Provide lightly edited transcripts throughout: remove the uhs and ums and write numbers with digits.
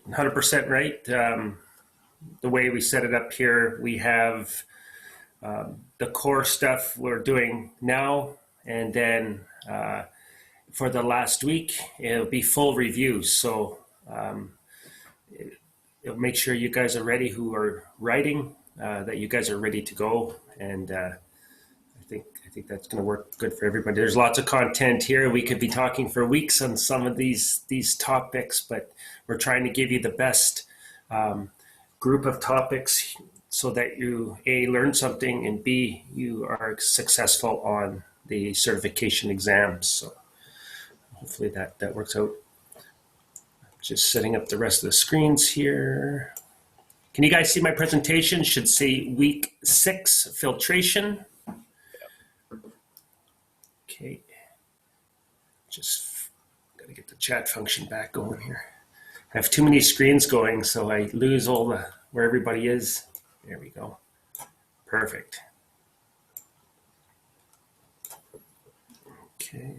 100% right. The way we set it up here, we have the core stuff we're doing now, and then for the last week, it'll be full reviews. So it'll make sure you guys are ready who are writing, that you guys are ready to go. And I think that's going to work good for everybody. There's lots of content here. We could be talking for weeks on some of these topics, but we're trying to give you the best group of topics so that you A, learn something, and B, you are successful on the certification exams. So hopefully that works out. Just setting up the rest of the screens here. Can you guys see my presentation? Should say week 6 filtration. Okay, just got to get the chat function back going here. I have too many screens going, so I lose all the where everybody is. There we go. Perfect. Okay.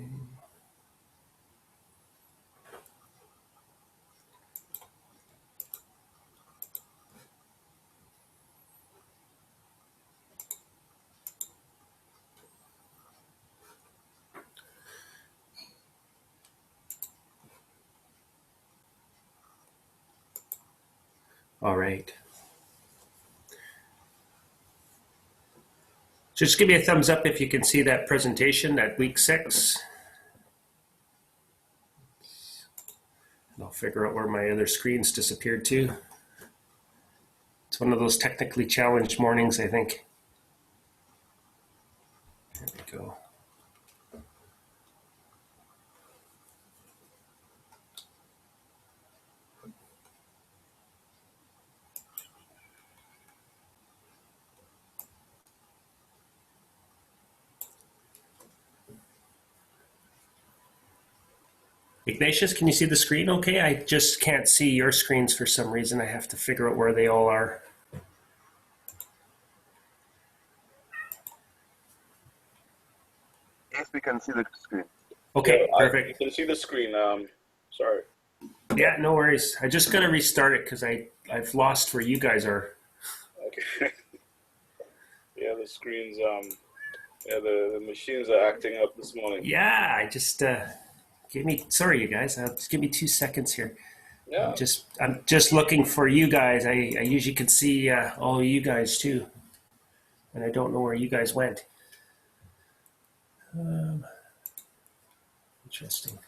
All right. Just give me a thumbs up if you can see that presentation, that week 6. And I'll figure out where my other screens disappeared to. It's one of those technically challenged mornings, I think. There we go. Ignatius, can you see the screen okay? I just can't see your screens for some reason. I have to figure out where they all are. Yes, we can see the screen. Okay, yeah, perfect. You can see the screen. Sorry. Yeah, no worries. I just got to restart it because I've lost where you guys are. Okay. Yeah, the screens. Yeah, the machines are acting up this morning. Yeah, I just sorry, you guys. Just give me 2 seconds here. Yeah. I'm just looking for you guys. I usually can see all of you guys too, and I don't know where you guys went. Interesting.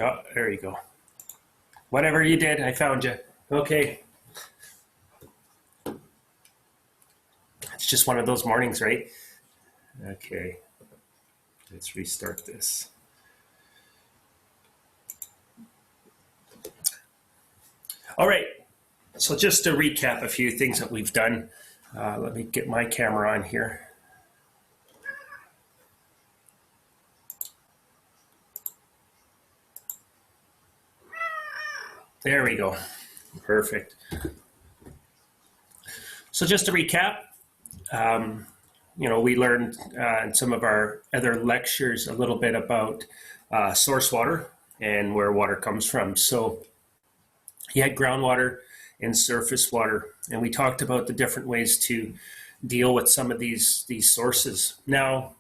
Oh, there you go. Whatever you did, I found you. Okay. It's just one of those mornings, right? Okay. Let's restart this. All right. So just to recap a few things that we've done. Let me get my camera on here. There we go. Perfect. So just to recap, we learned in some of our other lectures a little bit about source water and where water comes from. So you had groundwater and surface water, and we talked about the different ways to deal with some of these sources. Now,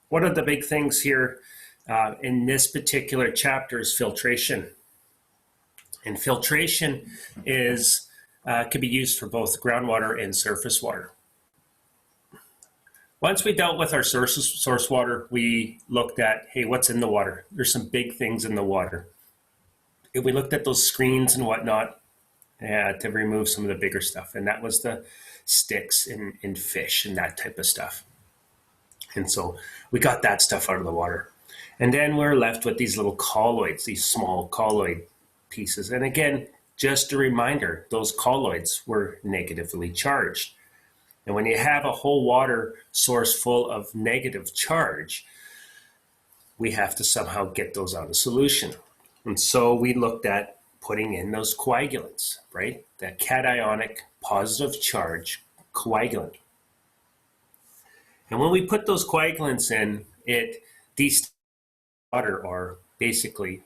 one of the big things here in this particular chapter is filtration. And filtration can be used for both groundwater and surface water. Once we dealt with our source water, we looked at, hey, what's in the water? There's some big things in the water. And we looked at those screens and whatnot to remove some of the bigger stuff. And that was the sticks and fish and that type of stuff. And so we got that stuff out of the water. And then we're left with these little colloids, these small colloid pieces. And again, just a reminder, those colloids were negatively charged. And when you have a whole water source full of negative charge, we have to somehow get those out of solution. And so we looked at putting in those coagulants, right? That cationic positive charge coagulant. And when we put those coagulants in, it water are basically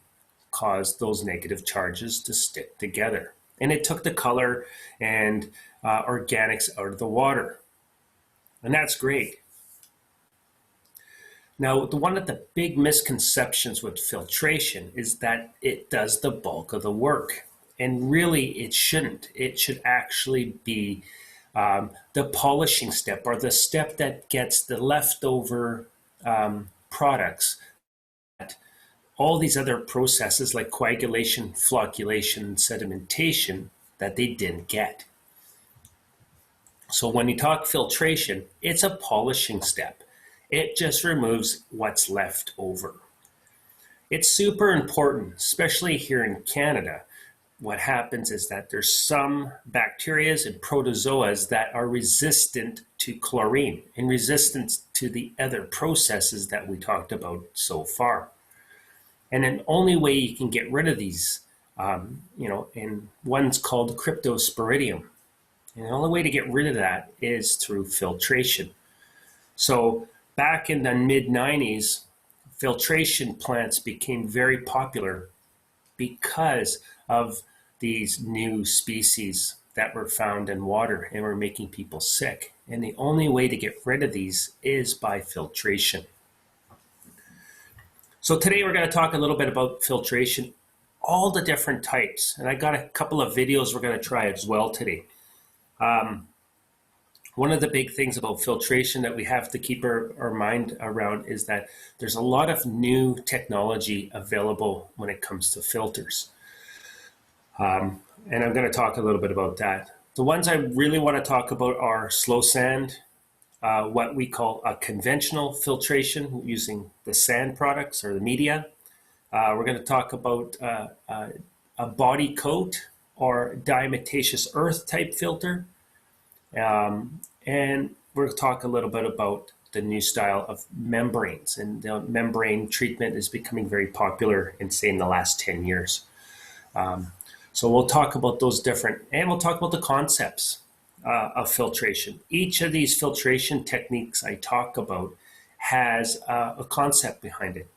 caused those negative charges to stick together. And it took the color and organics out of the water. And that's great. Now, one of the big misconceptions with filtration is that it does the bulk of the work. And really, it shouldn't. It should actually be the polishing step, or the step that gets the leftover products that all these other processes like coagulation, flocculation, sedimentation that they didn't get. So when you talk filtration, it's a polishing step. It just removes what's left over. It's super important, especially here in Canada. What happens is that there's some bacteria and protozoas that are resistant to chlorine and resistant to the other processes that we talked about so far. And the only way you can get rid of these, and one's called cryptosporidium. And the only way to get rid of that is through filtration. So back in the mid-90s, filtration plants became very popular because of these new species that were found in water and were making people sick. And the only way to get rid of these is by filtration. So today we're going to talk a little bit about filtration, all the different types. And I got a couple of videos we're going to try as well today. One of the big things about filtration that we have to keep our mind around is that there's a lot of new technology available when it comes to filters. And I'm going to talk a little bit about that. The ones I really want to talk about are slow sand, what we call a conventional filtration using the sand products or the media. We're going to talk about a body coat or diatomaceous earth type filter. And we're going to talk a little bit about the new style of membranes. And the membrane treatment is becoming very popular in, say, in the last 10 years. So we'll talk about those different, and we'll talk about the concepts of filtration. Each of these filtration techniques I talk about has a concept behind it.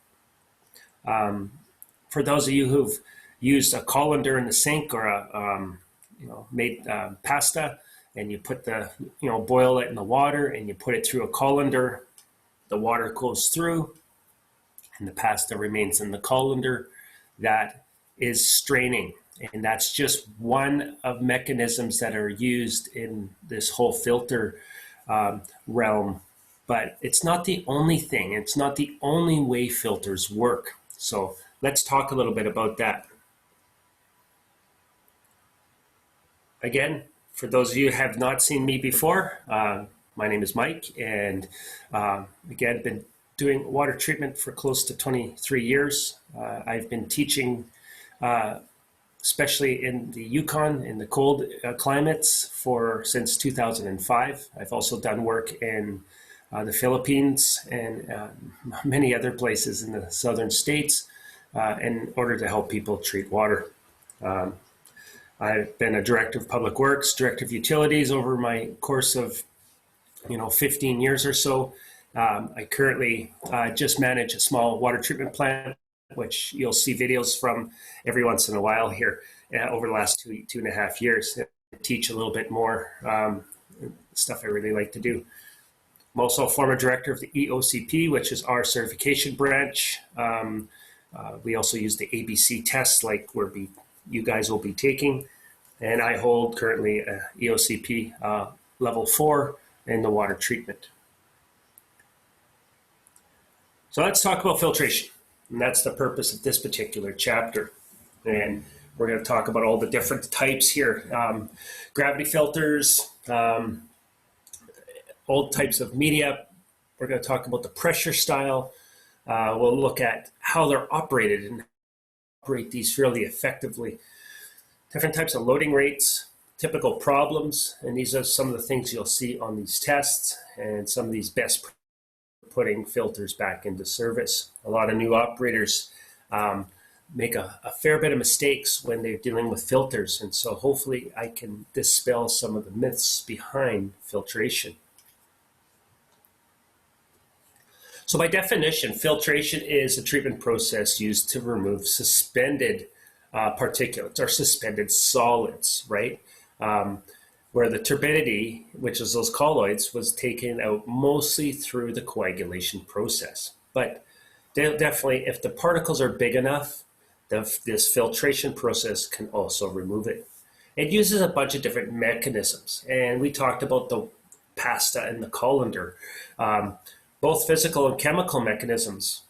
For those of you who've used a colander in the sink or made pasta, and you put boil it in the water and you put it through a colander, the water goes through and the pasta remains in the colander. That is straining. And that's just one of mechanisms that are used in this whole filter realm. But it's not the only thing. It's not the only way filters work. So let's talk a little bit about that. Again, for those of you who have not seen me before, my name is Mike, and again, been doing water treatment for close to 23 years. I've been teaching, especially in the Yukon, in the cold climates, since 2005. I've also done work in the Philippines and many other places in the southern states in order to help people treat water. I've been a director of public works, director of utilities over my course of 15 years or so. I currently just manage a small water treatment plant, which you'll see videos from every once in a while here over the last two and a half years. I teach a little bit more stuff I really like to do. I'm also a former director of the EOCP, which is our certification branch. We also use the ABC tests like you guys will be taking. And I hold currently a EOCP level 4 in the water treatment. So let's talk about filtration. And that's the purpose of this particular chapter. And we're going to talk about all the different types here. Gravity filters, old types of media. We're going to talk about the pressure style. We'll look at how they're operated and operate these fairly effectively. Different types of loading rates, typical problems, and these are some of the things you'll see on these tests and some of these best putting filters back into service. A lot of new operators make a fair bit of mistakes when they're dealing with filters, and so hopefully I can dispel some of the myths behind filtration. So by definition, filtration is a treatment process used to remove suspended particulates or suspended solids, right? Where the turbidity, which is those colloids, was taken out mostly through the coagulation process. But definitely, if the particles are big enough, this filtration process can also remove it. It uses a bunch of different mechanisms, and we talked about the pasta and the colander. Both physical and chemical mechanisms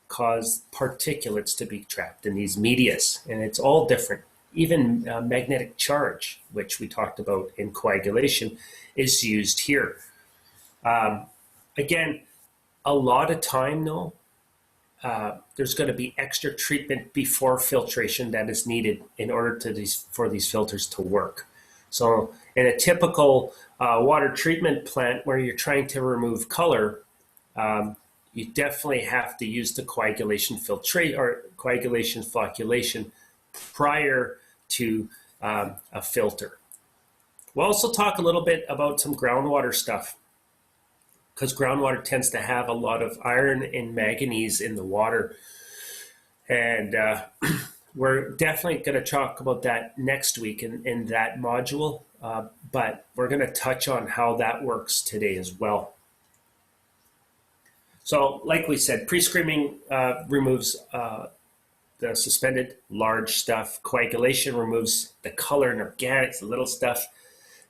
cause particulates to be trapped in these medias, and it's all different. Even magnetic charge, which we talked about in coagulation, is used here. Again, a lot of time, though, there's going to be extra treatment before filtration that is needed in order for these filters to work. So in a typical water treatment plant where you're trying to remove color, you definitely have to use the coagulation filtrate or coagulation flocculation prior to a filter. We'll also talk a little bit about some groundwater stuff, because groundwater tends to have a lot of iron and manganese in the water. And we're definitely going to talk about that next week in that module, but we're going to touch on how that works today as well. So like we said, pre-screening removes the suspended large stuff. Coagulation removes the color and organics, the little stuff.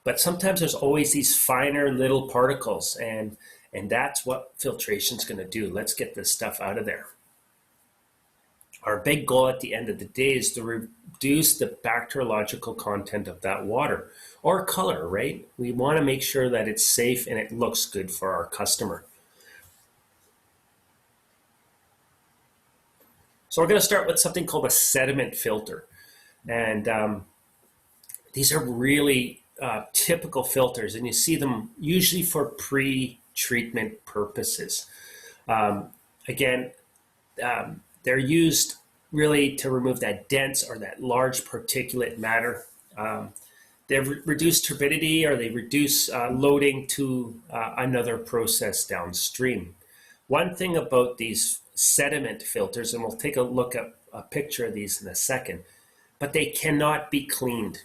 But sometimes there's always these finer little particles, and that's what filtration is going to do. Let's get this stuff out of there. Our big goal at the end of the day is to reduce the bacteriological content of that water or color, right? We want to make sure that it's safe and it looks good for our customer. So we're going to start with something called a sediment filter. And these are really typical filters, and you see them usually for pre-treatment purposes. Again, they're used really to remove that dense or that large particulate matter. They reduce turbidity, or they reduce loading to another process downstream. One thing about these sediment filters, and we'll take a look at a picture of these in a second, but they cannot be cleaned.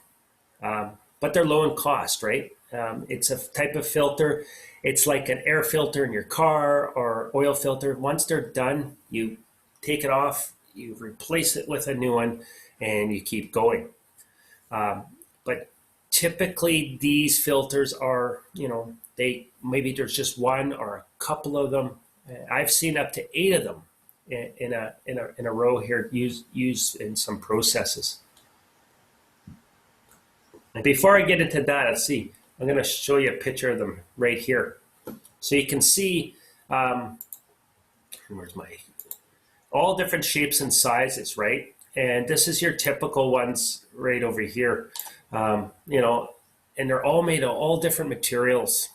But they're low in cost, right? It's a type of filter. It's like an air filter in your car or oil filter. Once they're done, you take it off, you replace it with a new one, and you keep going. But typically these filters are, maybe there's just one or a couple of them. I've seen up to 8 of them in a row here used in some processes. And before I get into that, let's see, I'm going to show you a picture of them right here. So you can see, all different shapes and sizes, right? And this is your typical ones right over here, and they're all made of all different materials.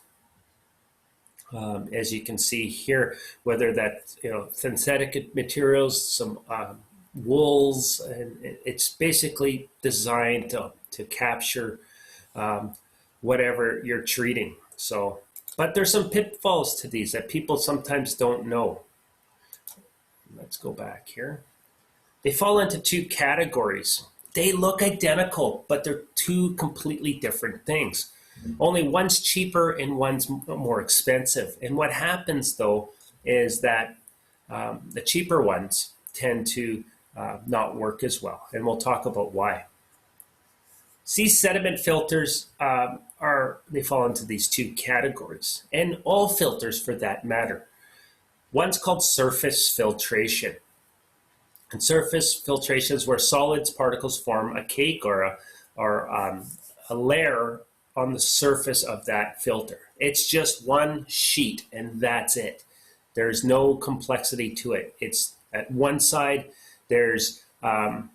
As you can see here, whether that, synthetic materials, some wools, and it's basically designed to capture whatever you're treating. So, but there's some pitfalls to these that people sometimes don't know. Let's go back here. They fall into 2 categories. They look identical, but they're 2 completely different things. Only one's cheaper and one's more expensive. And what happens, though, is that the cheaper ones tend to not work as well. And we'll talk about why. These sediment filters they fall into these 2 categories, and all filters for that matter. One's called surface filtration. And surface filtration is where solids particles form a cake or a layer on the surface of that filter. It's just one sheet, and that's it. There's no complexity to it. It's at one side, there's the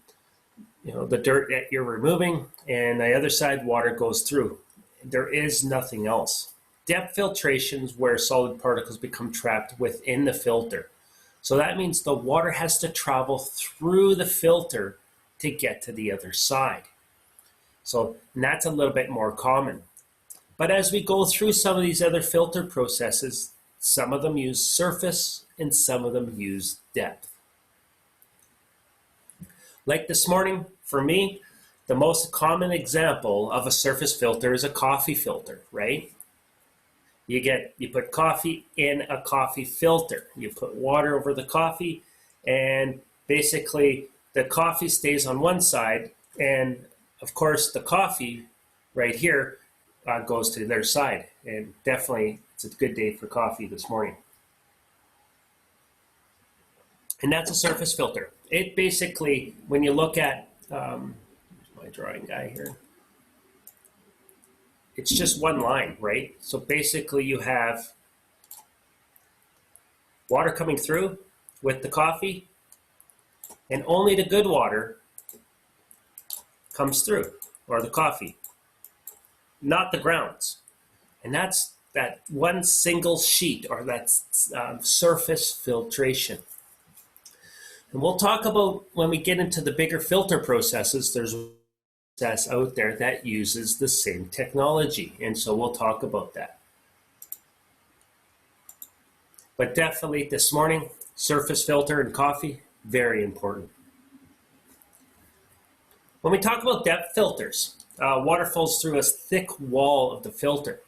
dirt that you're removing, and the other side, water goes through. There is nothing else. Depth filtration is where solid particles become trapped within the filter. So that means the water has to travel through the filter to get to the other side. So that's a little bit more common. But as we go through some of these other filter processes, Some of them use surface and some of them use depth. Like this morning, for me, the most common example of a surface filter is a coffee filter, right? You put coffee in a coffee filter. You put water over the coffee, and basically the coffee stays on one side, and of course the coffee right here goes to their side. And definitely it's a good day for coffee this morning. And that's a surface filter. It basically, when you look at, my drawing guy here, it's just one line, right? So basically you have water coming through with the coffee, and only the good water comes through, or the coffee, not the grounds. And that's that one single sheet, or that surface filtration. And we'll talk about, when we get into the bigger filter processes, there's a process out there that uses the same technology. And so we'll talk about that. But definitely this morning, surface filter and coffee, very important. When we talk about depth filters, water flows through a thick wall of the filter.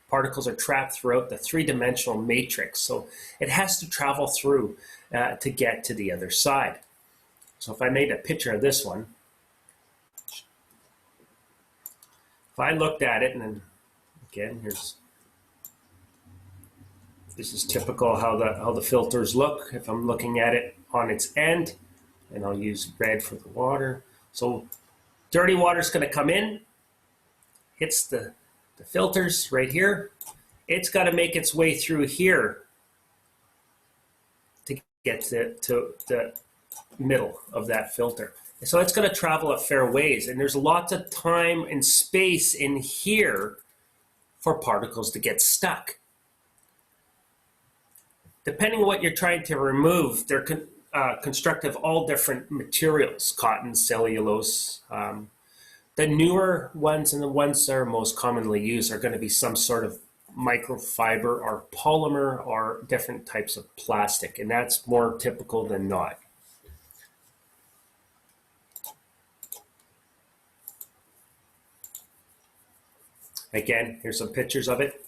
Particles are trapped throughout the three-dimensional matrix, so it has to travel through to get to the other side. So if I made a picture of this one, if I looked at it, and then again, this is typical how the filters look. If I'm looking at it on its end, and I'll use red for the water. So dirty water is going to come in, hits the filters right here. It's got to make its way through here to get to the middle of that filter. So it's going to travel a fair ways, and there's lots of time and space in here for particles to get stuck. Depending on what you're trying to remove, they're constructed of all different materials: cotton, cellulose. The newer ones and the ones that are most commonly used are going to be some sort of microfiber or polymer or different types of plastic, and that's more typical than not. Again, here's some pictures of it.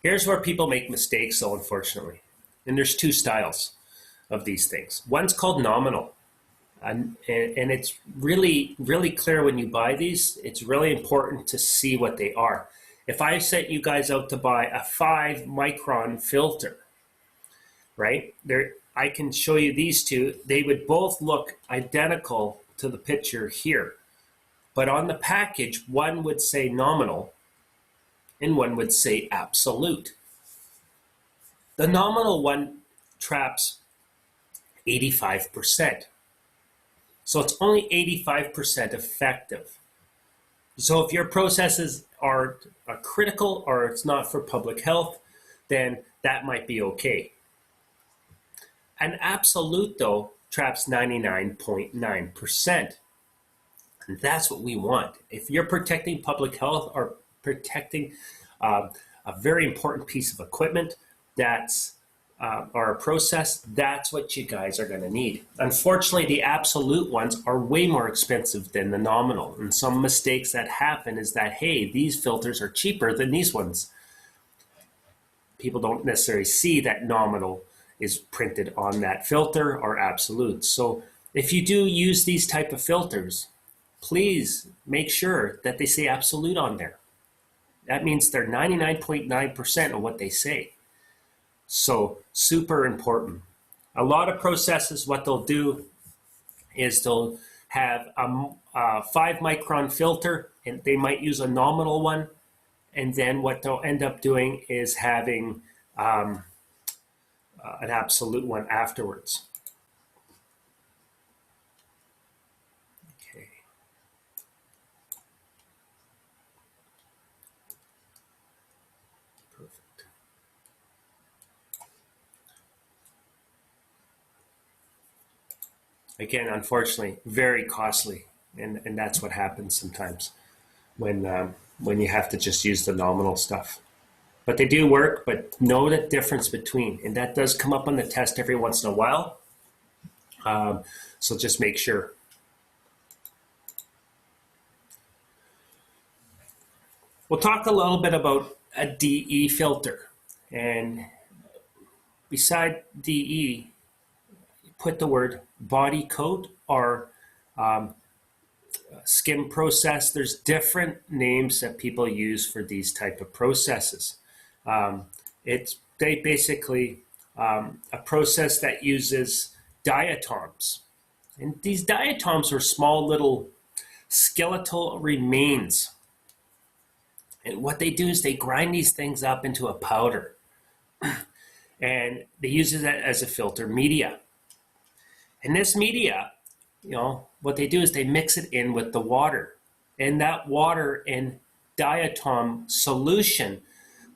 Here's where people make mistakes, though, unfortunately. And there's two styles of these things. One's called nominal. And it's really, really clear when you buy these. It's really important to see what they are. If I sent you guys out to buy a 5-micron filter, right? I can show you these two. They would both look identical to the picture here. But on the package, one would say nominal and one would say absolute. The nominal one traps 85%. So it's only 85% effective. So if your processes are critical or it's not for public health, then that might be okay. An absolute, though, traps 99.9%. And that's what we want. If you're protecting public health or protecting a very important piece of equipment that's or a process, that's what you guys are going to need. Unfortunately, the absolute ones are way more expensive than the nominal. And some mistakes that happen is that, hey, these filters are cheaper than these ones. People don't necessarily see that nominal is printed on that filter or absolute. So if you do use these type of filters, please make sure that they say absolute on there. That means they're 99.9% of what they say. So super important. A lot of processes, what they'll do is they'll have a 5-micron filter, and they might use a nominal one. And then what they'll end up doing is having an absolute one afterwards. Okay. Perfect. Again, unfortunately, very costly, and that's what happens sometimes when you have to just use the nominal stuff. But they do work, but know the difference between. And that does come up on the test every once in a while. So just make sure. We'll talk a little bit about a DE filter. And beside DE, put the word body coat or skim process. There's different names that people use for these type of processes. It's basically a process that uses diatoms. And these diatoms are small little skeletal remains. And what they do is they grind these things up into a powder. And they use it as a filter media. And this media, what they do is they mix it in with the water. And that water and diatom solution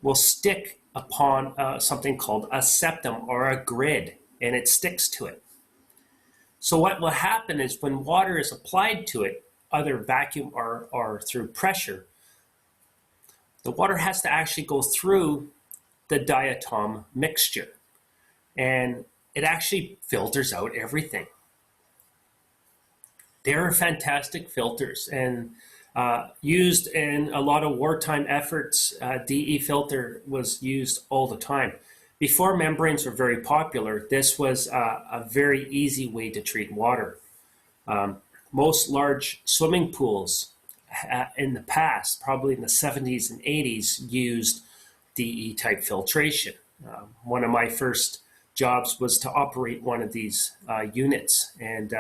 will stick upon something called a septum or a grid, and it sticks to it. So what will happen is when water is applied to it, either vacuum or through pressure, the water has to actually go through the diatom mixture, and it actually filters out everything. They're fantastic filters and used in a lot of wartime efforts. DE filter was used all the time. Before membranes were very popular, this was a very easy way to treat water. Most large swimming pools in the past, probably in the 70s and 80s, used DE type filtration. One of my first jobs was to operate one of these units, and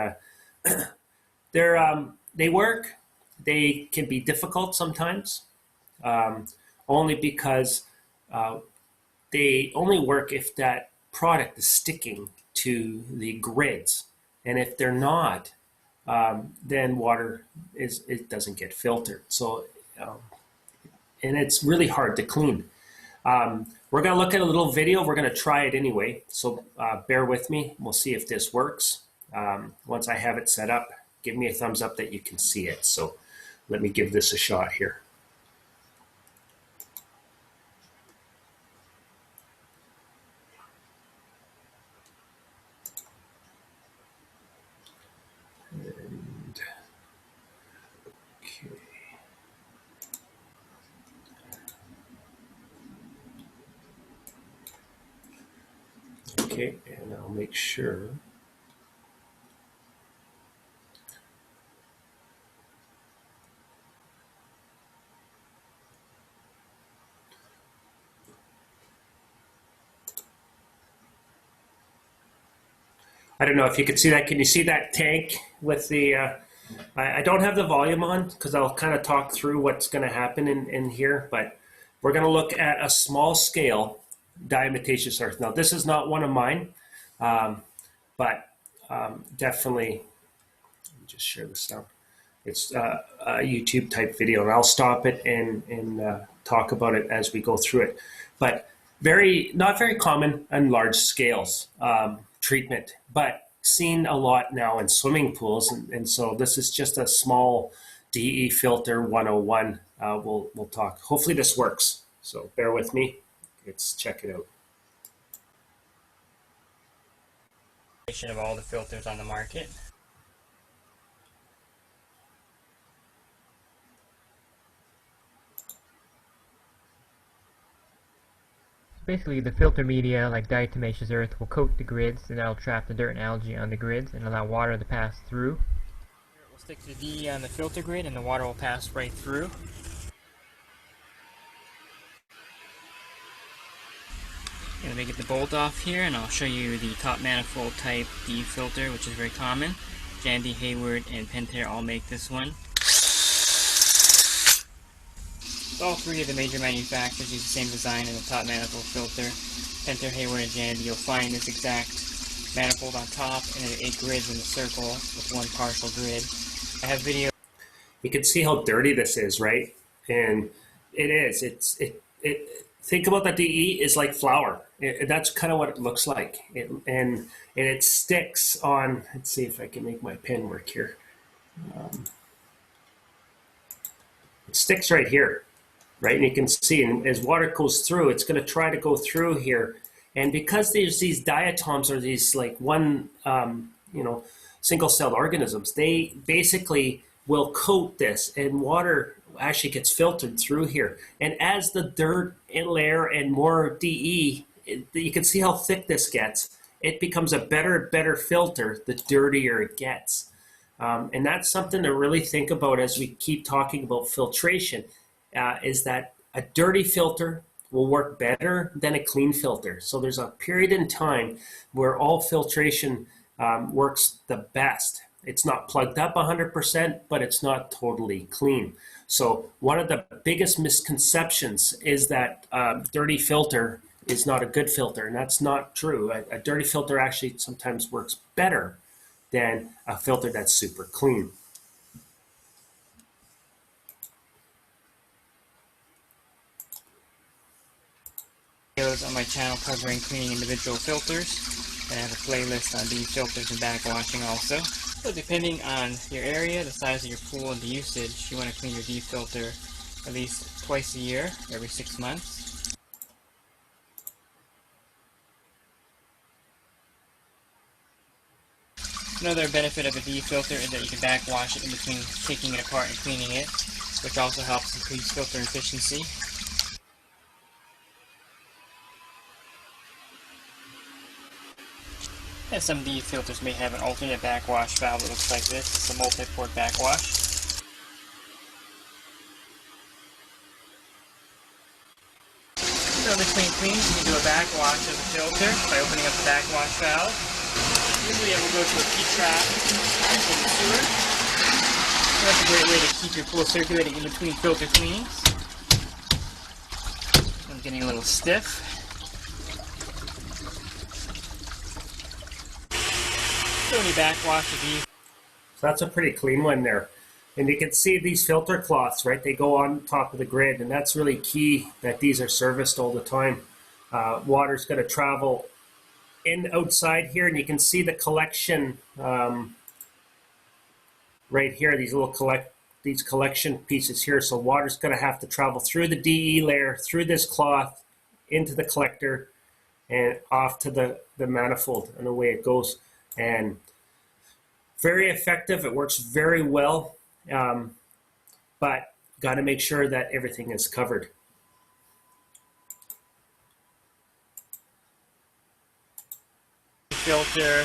they work. They can be difficult sometimes, only because they only work if that product is sticking to the grids, and if they're not, then water it doesn't get filtered. So, and it's really hard to clean. We're going to look at a little video. We're going to try it anyway. So bear with me. We'll see if this works. Once I have it set up, give me a thumbs up that you can see it. So let me give this a shot here. And, okay. Okay, and I'll make sure. I don't know if you can see that. Can you see that tank with the, I don't have the volume on because I'll kind of talk through what's going to happen in here, but we're going to look at a small scale diatomaceous earth. Now, this is not one of mine, but definitely, let me just share this down. It's a YouTube type video, and I'll stop it and talk about it as we go through it. But not very common on large scales treatment, but seen a lot now in swimming pools. And so this is just a small DE filter 101. We'll talk. Hopefully this works. So bear with me. Let's check it out. Of all the filters on the market. Basically, the filter media, like diatomaceous earth, will coat the grids, and that'll trap the dirt and algae on the grids and allow water to pass through. We'll stick to the DE on the filter grid, and the water will pass right through. Let me get the bolt off here, and I'll show you the top manifold type DE filter, which is very common. Jandy, Hayward, and Pentair all make this one. All three of the major manufacturers use the same design in the top manifold filter. Pentair, Hayward, and Jandy. You'll find this exact manifold on top, and then 8 grids in the circle with 1 partial grid. I have video. You can see how dirty this is, right? And it is. Think about the DE is like flour. That's kind of what it looks like. And it sticks on. Let's see if I can make my pen work here. It sticks right here. right? And you can see, and as water goes through, it's going to try to go through here. And because there's these diatoms, or these like one, single-celled organisms, they basically will coat this, and water actually gets filtered through here. And as the dirt layer and more DE, you can see how thick this gets. It becomes a better filter the dirtier it gets. And that's something to really think about as we keep talking about filtration, is that a dirty filter will work better than a clean filter. So there's a period in time where all filtration works the best. It's not plugged up 100%, but it's not totally clean. So one of the biggest misconceptions is that dirty filter is not a good filter, and that's not true. A dirty filter actually sometimes works better than a filter that's super clean. Videos on my channel covering cleaning individual filters, and I have a playlist on DE filters and backwashing also. So depending on your area, the size of your pool, and the usage, you want to clean your DE filter at least twice a year, every 6 months. Another benefit of a DE filter is that you can backwash it in between taking it apart and cleaning it, which also helps increase filter efficiency. And some DE filters may have an alternate backwash valve that looks like this. It's a multi-port backwash. Another clean, you can do a backwash of the filter by opening up the backwash valve. Usually it will go to a P-trap in the sewer. So that's a great way to keep your pool circulating in between filter cleanings. I'm getting a little stiff. So when you backwash these, So that's a pretty clean one there. And you can see these filter cloths, right? They go on top of the grid, and that's really key that these are serviced all the time. Water's going to travel in outside here, and you can see the collection right here, these little collection pieces here. So water's going to have to travel through the DE layer, through this cloth, into the collector, and off to the manifold, and away it goes. And very effective. It works very well, but got to make sure that everything is covered. Filter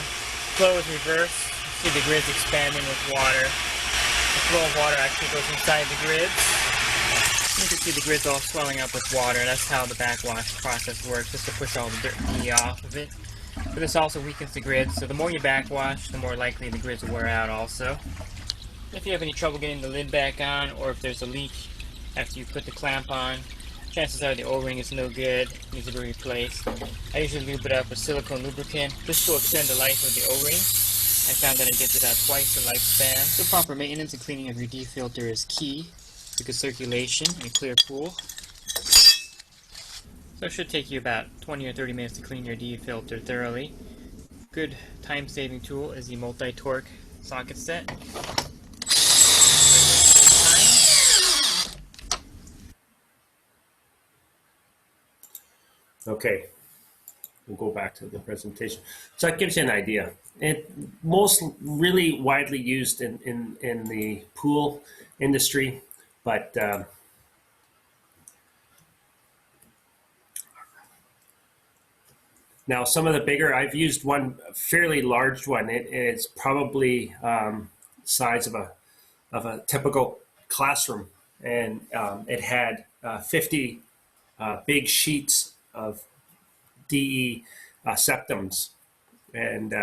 flow is reversed. You see the grids expanding with water. The flow of water actually goes inside the grids. You can see the grids all swelling up with water. That's how the backwash process works, just to push all the dirt and DE off of it. But this also weakens the grids, so the more you backwash, the more likely the grids will wear out also. If you have any trouble getting the lid back on, or if there's a leak after you put the clamp on, chances are the O-ring is no good, needs to be replaced. I usually lube it up with silicone lubricant. This will extend the life of the O-ring. I found that it gets about twice the lifespan. So proper maintenance and cleaning of your DE filter is key to good circulation and a clear pool. So it should take you about 20 or 30 minutes to clean your DE filter thoroughly. Good time-saving tool is the multi-torque socket set. Okay, we'll go back to the presentation. So that gives you an idea. It most really widely used in the pool industry, but now some of the bigger, I've used one fairly large one. It's probably size of a typical classroom, and it had 50 big sheets of DE septums, and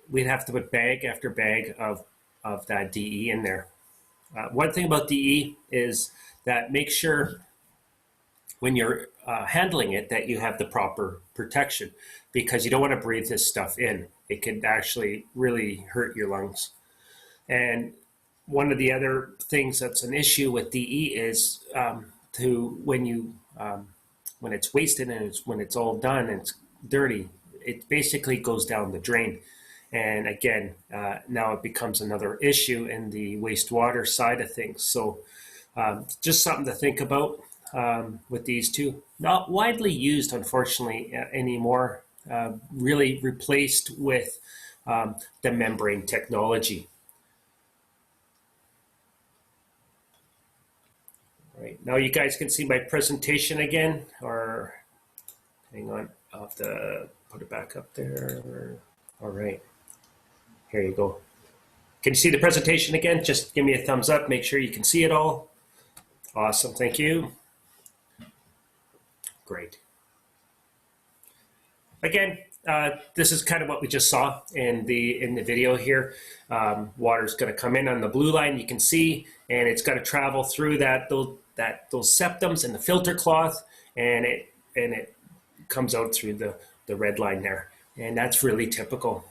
we'd have to put bag after bag of that DE in there. One thing about DE is that make sure when you're handling it that you have the proper protection, because you don't want to breathe this stuff in. It can actually really hurt your lungs. And one of the other things that's an issue with DE is when it's wasted and when it's all done and it's dirty, it basically goes down the drain. And again, now it becomes another issue in the wastewater side of things. So Just something to think about with these two. Not widely used, unfortunately, anymore. Really replaced with the membrane technology. Right, now you guys can see my presentation again, or hang on, I'll have to put it back up there. All right, here you go. Can you see the presentation again? Just give me a thumbs up, make sure you can see it all. Awesome, thank you. Great. Again, this is kind of what we just saw in the video here. Water's going to come in on the blue line, you can see, and it's going to travel through those septums and the filter cloth, and it comes out through the red line there, and that's really typical.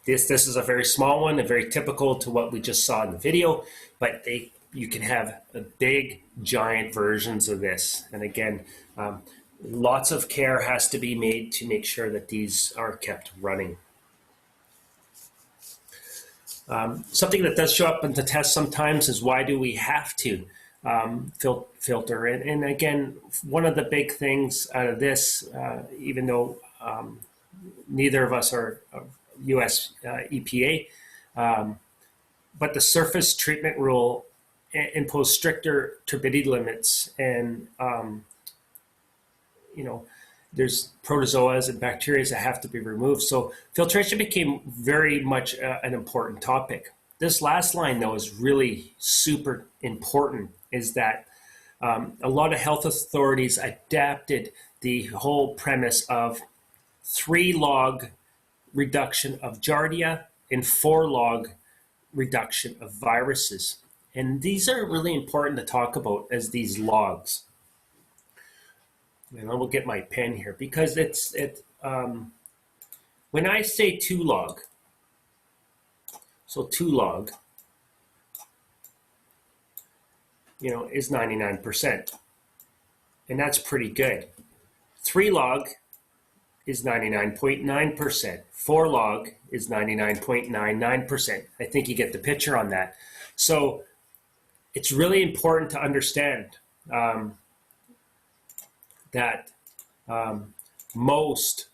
This is a very small one, and very typical to what we just saw in the video, but you can have big, giant versions of this, and again, lots of care has to be made to make sure that these are kept running. Something that does show up in the test sometimes is, why do we have to filter? And again, one of the big things out of this, even though neither of us are US EPA, but the surface treatment rule imposed stricter turbidity limits, and there's protozoas and bacteria that have to be removed. So filtration became very much an important topic. This last line, though, is really super important, is that a lot of health authorities adapted the whole premise of 3-log reduction of Giardia and 4-log reduction of viruses. And these are really important to talk about as these logs. And I will get my pen here, because when I say 2-log, so 2-log, is 99%, and that's pretty good. 3-log is 99.9%. 4-log is 99.99%. I think you get the picture on that. So it's really important to understand that most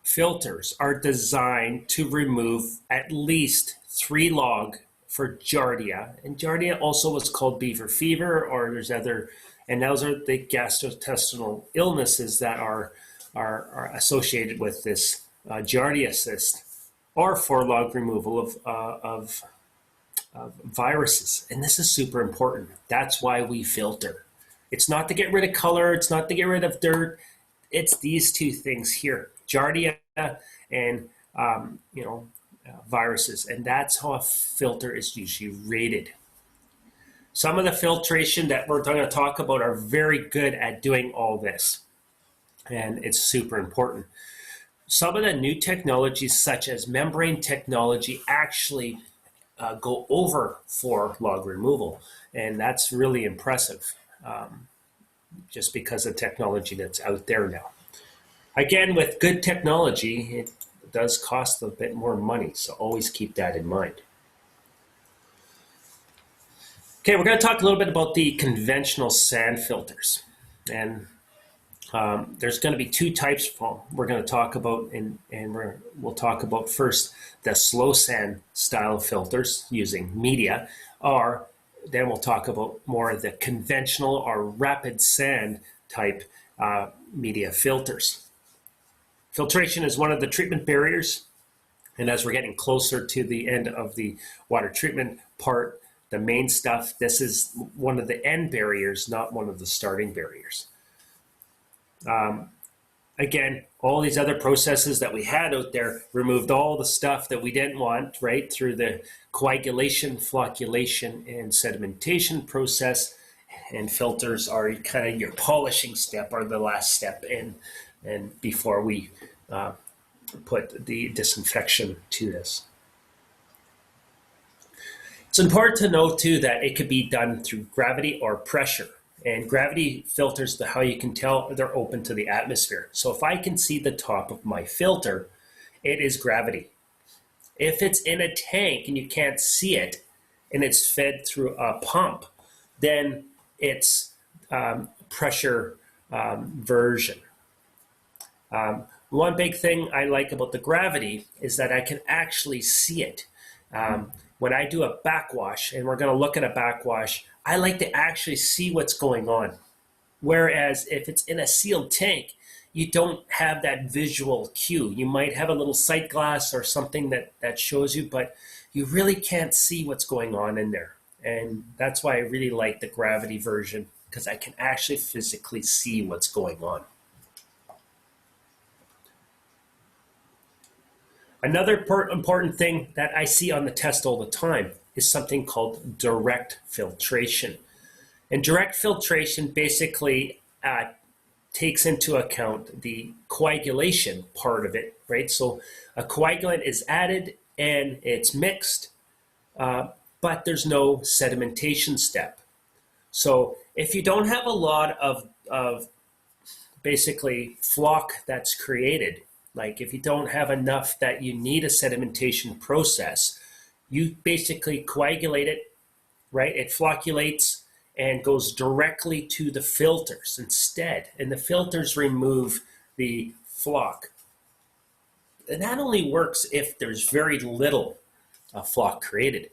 filters are designed to remove at least 3-log for Giardia. And Giardia also was called beaver fever, or there's other, and those are the gastrointestinal illnesses that are associated with this Giardia cyst, or 4-log removal of viruses. And this is super important. That's why we filter. It's not to get rid of color. It's not to get rid of dirt. It's these two things here, Giardia and viruses. And that's how a filter is usually rated. Some of the filtration that we're going to talk about are very good at doing all this, and it's super important. Some of the new technologies, such as membrane technology, actually go over 4-log removal, and that's really impressive. Just because of technology that's out there now. Again, with good technology, it does cost a bit more money, so always keep that in mind. Okay, we're going to talk a little bit about the conventional sand filters, and there's going to be 2 types we're going to talk about, and we'll talk about first the slow sand style filters using media, or then we'll talk about more of the conventional or rapid sand type media filters. Filtration is one of the treatment barriers, and as we're getting closer to the end of the water treatment part, the main stuff, this is one of the end barriers, not one of the starting barriers. Again, all these other processes that we had out there removed all the stuff that we didn't want, right, through the coagulation, flocculation, and sedimentation process. And filters are kind of your polishing step, or the last step and before we put the disinfection to this. It's important to note too that it could be done through gravity or pressure. And gravity filters, how you can tell they're open to the atmosphere. So if I can see the top of my filter, it is gravity. If it's in a tank and you can't see it, and it's fed through a pump, than its pressure version. One big thing I like about the gravity is that I can actually see it. When I do a backwash, and we're going to look at a backwash, I like to actually see what's going on. Whereas if it's in a sealed tank, you don't have that visual cue. You might have a little sight glass or something that shows you, but you really can't see what's going on in there. And that's why I really like the gravity version, because I can actually physically see what's going on. Another important thing that I see on the test all the time is something called direct filtration. And direct filtration basically takes into account the coagulation part of it, right? So a coagulant is added and it's mixed, but there's no sedimentation step. So if you don't have a lot of basically flock that's created, like if you don't have enough that you need a sedimentation process, you basically coagulate it, right? It flocculates and goes directly to the filters instead. And the filters remove the flock. And that only works if there's very little flock created.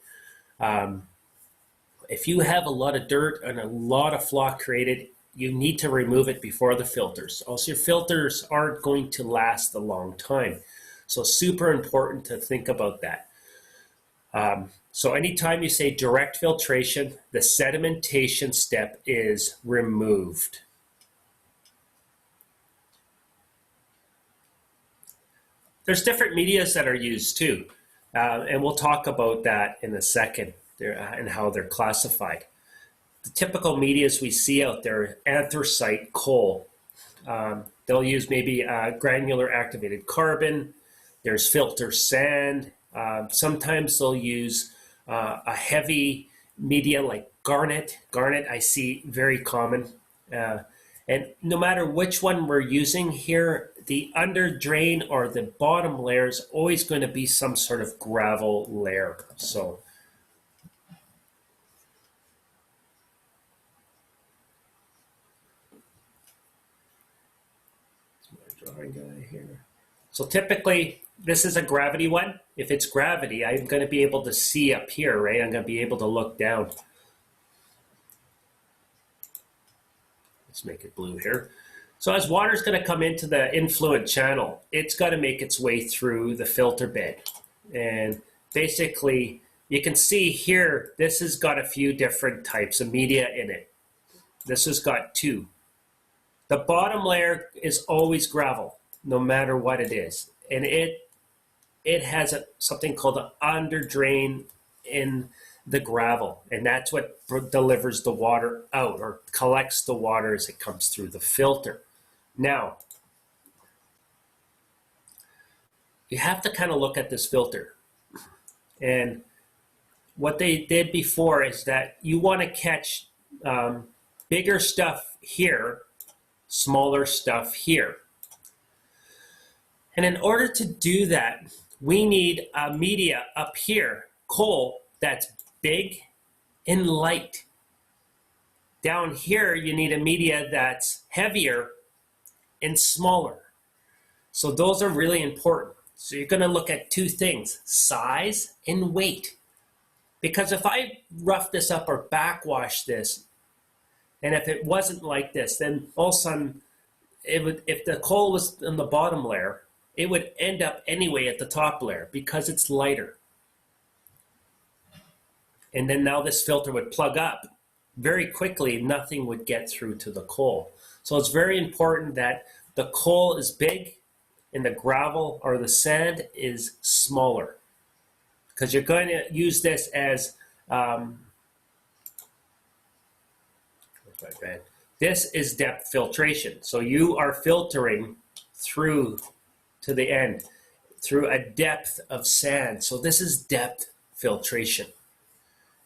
If you have a lot of dirt and a lot of flock created, you need to remove it before the filters. Also, your filters aren't going to last a long time. So super important to think about that. So anytime you say direct filtration, the sedimentation step is removed. There's different medias that are used too. And we'll talk about that in a second and how they're classified. The typical medias we see out there, anthracite, coal. They'll use maybe granular activated carbon. There's filter sand. Sometimes they'll use a heavy media like garnet. Garnet I see very common. And no matter which one we're using here, the under drain or the bottom layer is always going to be some sort of gravel layer. So drawing guy here. So typically, this is a gravity one. If it's gravity, I'm going to be able to see up here, right? I'm going to be able to look down. Let's make it blue here. So as water is going to come into the influent channel, it's got to make its way through the filter bed. And basically, you can see here, this has got a few different types of media in it. This has got two. The bottom layer is always gravel, no matter what it is. And it has something called an under drain in the gravel. And that's what delivers the water out or collects the water as it comes through the filter. Now, you have to kind of look at this filter. And what they did before is that you want to catch bigger stuff here, smaller stuff here. And in order to do that, we need a media up here, coal, that's big and light. Down here, you need a media that's heavier and smaller. So those are really important. So you're going to look at two things, size and weight. Because if I rough this up or backwash this, and if it wasn't like this, then all of a sudden, if the coal was in the bottom layer, it would end up anyway at the top layer because it's lighter. And then now this filter would plug up. Very quickly, nothing would get through to the coal. So it's very important that the coal is big and the gravel or the sand is smaller. Because you're going to use this as, this is depth filtration. So you are filtering through to the end, through a depth of sand. So this is depth filtration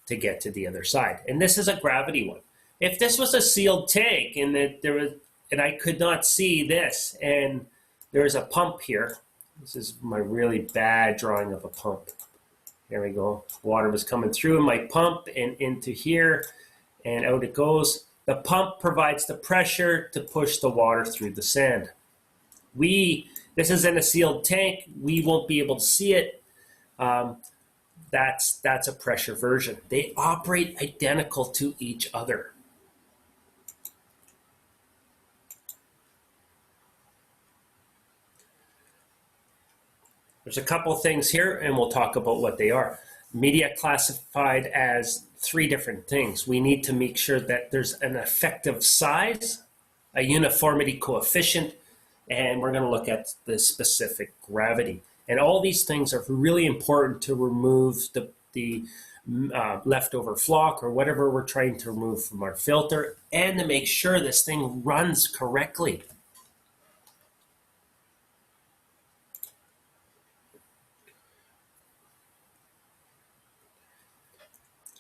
to get to the other side. And this is a gravity one. If this was a sealed tank and I could not see this, and there's a pump here. This is my really bad drawing of a pump. There we go. Water was coming through my pump and into here, and out it goes. The pump provides the pressure to push the water through the sand. This is in a sealed tank. We won't be able to see it. That's a pressure version. They operate identical to each other. There's a couple of things here, and we'll talk about what they are. Media classified as 3 different things. We need to make sure that there's an effective size, a uniformity coefficient, and we're going to look at the specific gravity. And all these things are really important to remove the leftover flock or whatever we're trying to remove from our filter, and to make sure this thing runs correctly.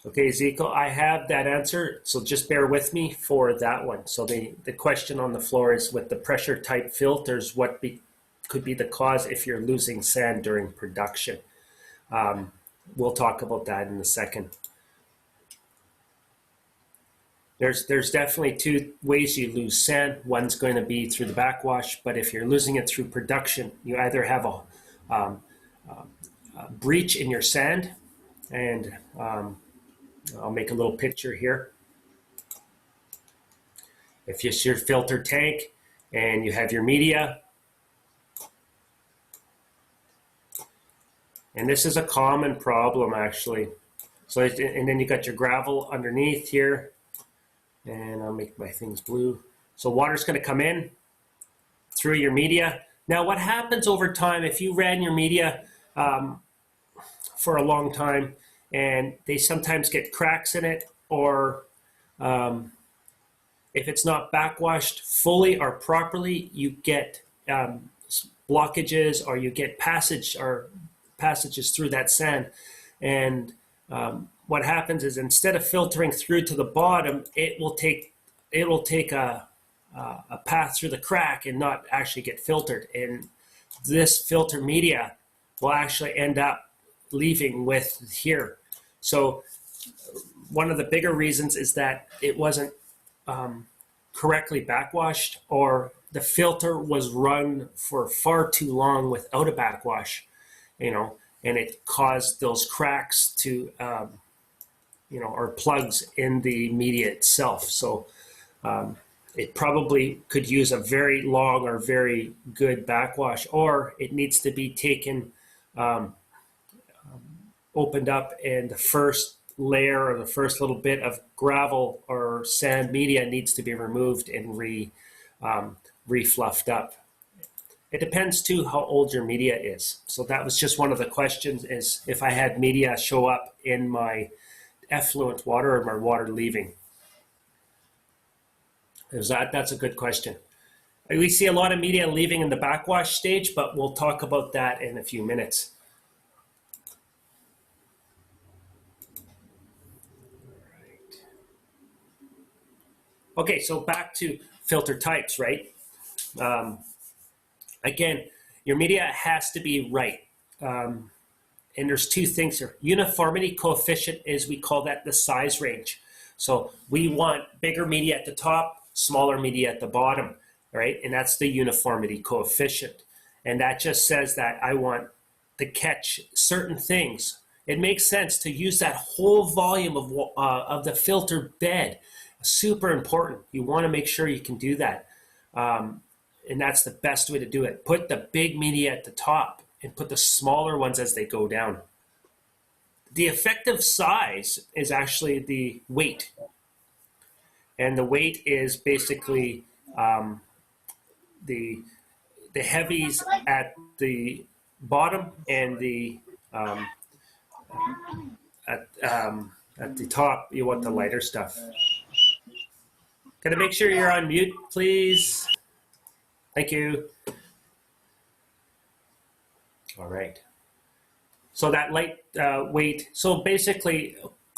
Okay, Ezekiel, I have that answer, so just bear with me for that one. So the question on the floor is, with the pressure type filters, what could be the cause if you're losing sand during production? We'll talk about that in a second. There's definitely 2 ways you lose sand. One's going to be through the backwash, but if you're losing it through production, you either have a breach in your sand, and I'll make a little picture here. If it's your filter tank and you have your media, and this is a common problem actually. So, and then you got your gravel underneath here, and I'll make my things blue. So water's going to come in through your media. Now what happens over time if you ran your media for a long time, and they sometimes get cracks in it, or if it's not backwashed fully or properly, you get blockages, or you get passages through that sand. And what happens is, instead of filtering through to the bottom, it will take a path through the crack and not actually get filtered. And this filter media will actually end up leaving with here. So one of the bigger reasons is that it wasn't correctly backwashed, or the filter was run for far too long without a backwash, and it caused those cracks to, or plugs in the media itself. So it probably could use a very long or very good backwash, or it needs to be taken, opened up, and the first layer or the first little bit of gravel or sand media needs to be removed and re-fluffed up. It depends too how old your media is. So that was just one of the questions, is if I had media show up in my effluent water or my water leaving. That's a good question. We see a lot of media leaving in the backwash stage, but we'll talk about that in a few minutes. Okay, so back to filter types, right? Again, your media has to be right. And there's 2 things here. Uniformity coefficient is, we call that the size range. So we want bigger media at the top, smaller media at the bottom, right? And that's the uniformity coefficient. And that just says that I want to catch certain things. It makes sense to use that whole volume of the filter bed. Super important. You want to make sure you can do that. And that's the best way to do it. Put the big media at the top and put the smaller ones as they go down. The effective size is actually the weight. And the weight is basically the heavies at the bottom, and at the top you want the lighter stuff. Can I make sure you're on mute, please? Thank you. All right. So that light weight. So basically,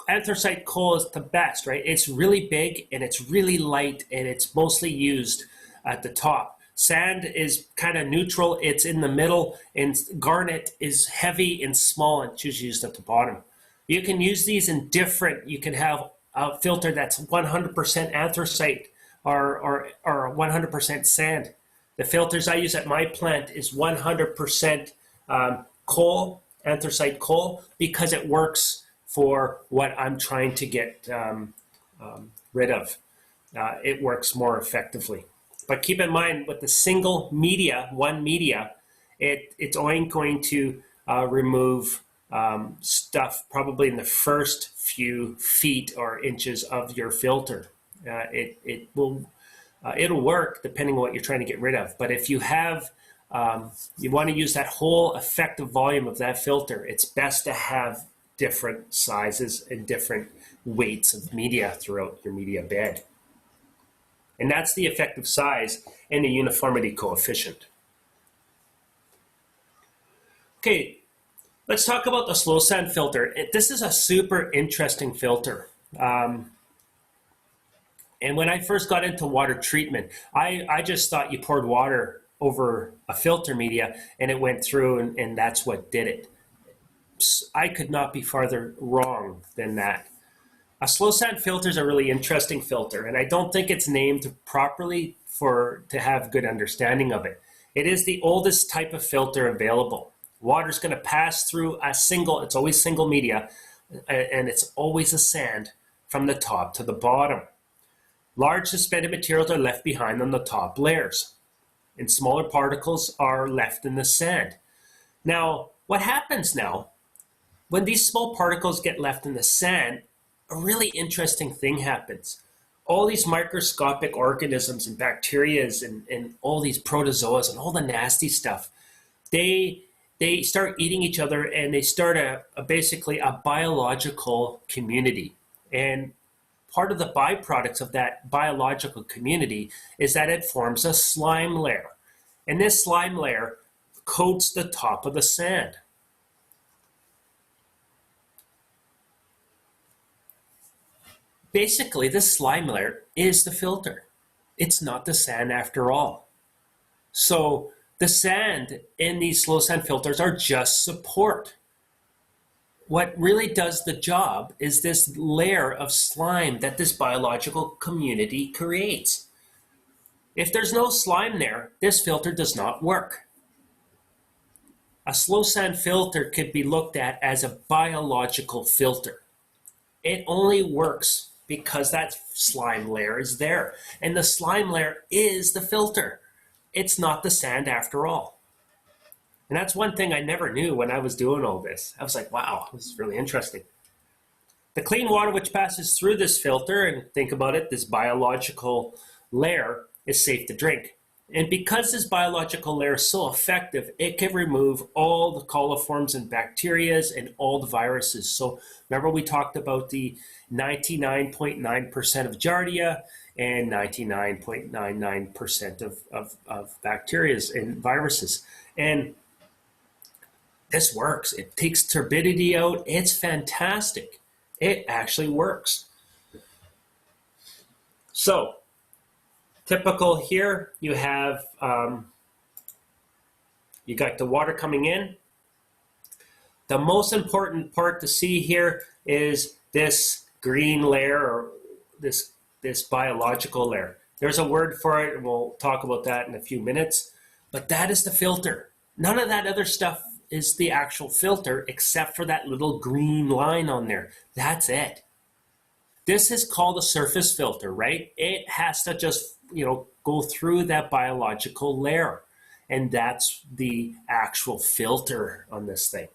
anthracite coal is the best, right? It's really big and it's really light, and it's mostly used at the top. Sand is kind of neutral. It's in the middle, and garnet is heavy and small, and it's used at the bottom. You can use these in different. You can have a filter that's 100% anthracite or 100% sand. The filters I use at my plant is 100% coal, anthracite coal, because it works for what I'm trying to get rid of. It works more effectively. But keep in mind, with the single media, one media, it's only going to remove stuff probably in the first few feet or inches of your filter. It'll work depending on what you're trying to get rid of. But if you have, you want to use that whole effective volume of that filter, it's best to have different sizes and different weights of media throughout your media bed. And that's the effective size and the uniformity coefficient. Okay, let's talk about the slow sand filter. This is a super interesting filter. And when I first got into water treatment, I just thought you poured water over a filter media and it went through and that's what did it. I could not be farther wrong than that. A slow sand filter is a really interesting filter, and I don't think it's named properly to have good understanding of it. It is the oldest type of filter available. Water's going to pass through it's always single media, and it's always a sand from the top to the bottom. Large suspended materials are left behind on the top layers, and smaller particles are left in the sand. Now, what happens now, when these small particles get left in the sand, a really interesting thing happens. All these microscopic organisms and bacteria and all these protozoas and all the nasty stuff, they start eating each other, and they start basically a biological community. And part of the byproducts of that biological community is that it forms a slime layer. And this slime layer coats the top of the sand. Basically, this slime layer is the filter. It's not the sand after all. So the sand in these slow sand filters are just support. What really does the job is this layer of slime that this biological community creates. If there's no slime there, this filter does not work. A slow sand filter could be looked at as a biological filter. It only works because that slime layer is there. And the slime layer is the filter. It's not the sand after all. And that's one thing I never knew when I was doing all this. I was like, wow, this is really interesting. The clean water which passes through this filter, and think about it, this biological layer is safe to drink. And because this biological layer is so effective, it can remove all the coliforms and bacteria and all the viruses. So remember we talked about the 99.9% of Giardia and 99.99% of bacteria and viruses. And this works. It takes turbidity out. It's fantastic. It actually works. So, typical here, you have, you got the water coming in. The most important part to see here is this green layer, or this biological layer. There's a word for it, and we'll talk about that in a few minutes. But that is the filter. None of that other stuff is the actual filter except for that little green line on there. That's it. This is called a surface filter, right? It has to just, go through that biological layer. And that's the actual filter on this thing.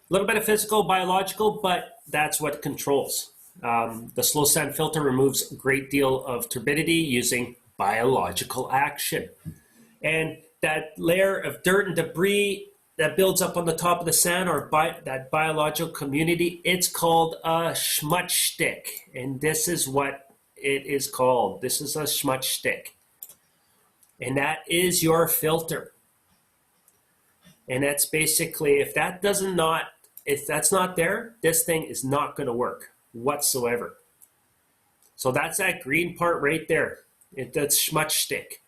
A little bit of physical, biological, but that's what controls. The slow sand filter removes a great deal of turbidity using biological action. And that layer of dirt and debris that builds up on the top of the sand, or that biological community, it's called a schmutz stick. And this is what it is called. This is a schmutz stick. And that is your filter. And that's basically, if that's not there, this thing is not going to work whatsoever. So that's that green part right there. That's schmutz stick.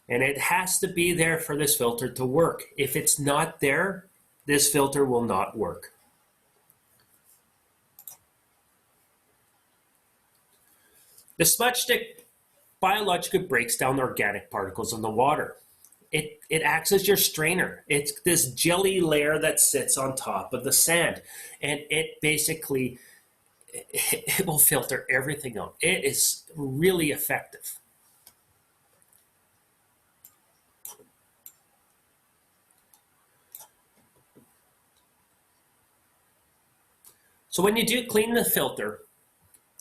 And it has to be there for this filter to work. If it's not there, this filter will not work. The smudge stick biologically breaks down organic particles in the water. It acts as your strainer. It's this jelly layer that sits on top of the sand, and it basically it will filter everything out. It is really effective. So when you do clean the filter,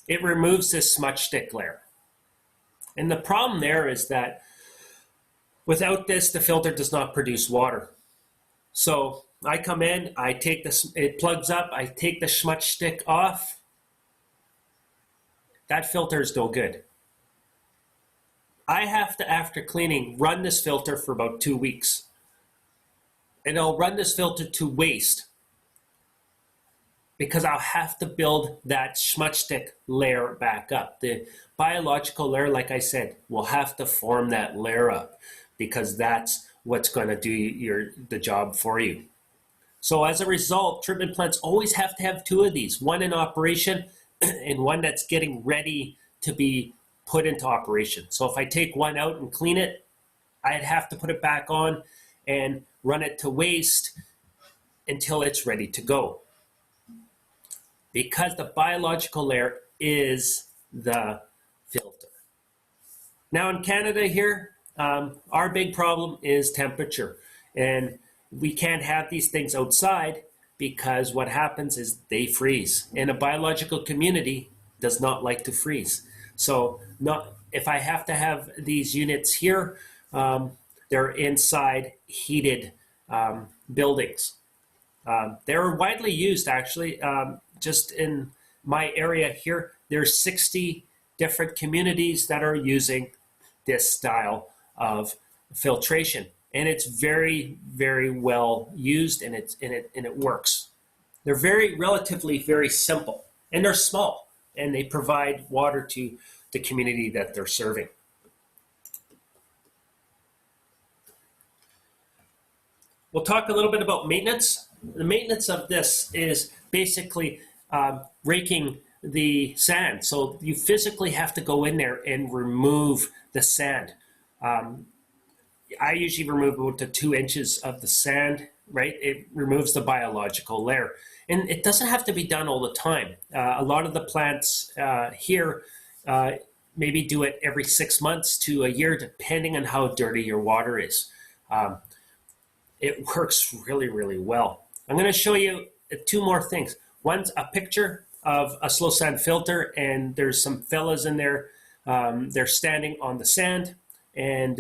it removes this smudge stick layer. And the problem there is that without this, the filter does not produce water. So I come in, I take this, it plugs up, I take the smudge stick off. That filter is no good. I have to, after cleaning, run this filter for about 2 weeks. And I'll run this filter to waste because I'll have to build that smudge stick layer back up. The biological layer, like I said, will have to form that layer up because that's what's going to do the job for you. So as a result, treatment plants always have to have 2 of these, one in operation and one that's getting ready to be put into operation. So if I take one out and clean it, I'd have to put it back on and run it to waste until it's ready to go. Because the biological layer is the filter. Now in Canada here, our big problem is temperature. And we can't have these things outside because what happens is they freeze. And a biological community does not like to freeze. So if I have to have these units here, they're inside heated buildings. They're widely used actually. Just in my area here, there's 60 different communities that are using this style of filtration. And it's very, very well used, and it works. They're relatively very simple, and they're small, and they provide water to the community that they're serving. We'll talk a little bit about maintenance. The maintenance of this is basically raking the sand. So you physically have to go in there and remove the sand. I usually remove about to 2 inches of the sand, right? It removes the biological layer. And it doesn't have to be done all the time. A lot of the plants here maybe do it every 6 months to a year, depending on how dirty your water is. It works really, really well. I'm going to show you 2 more things. One's a picture of a slow sand filter, and there's some fellas in there. They're standing on the sand, and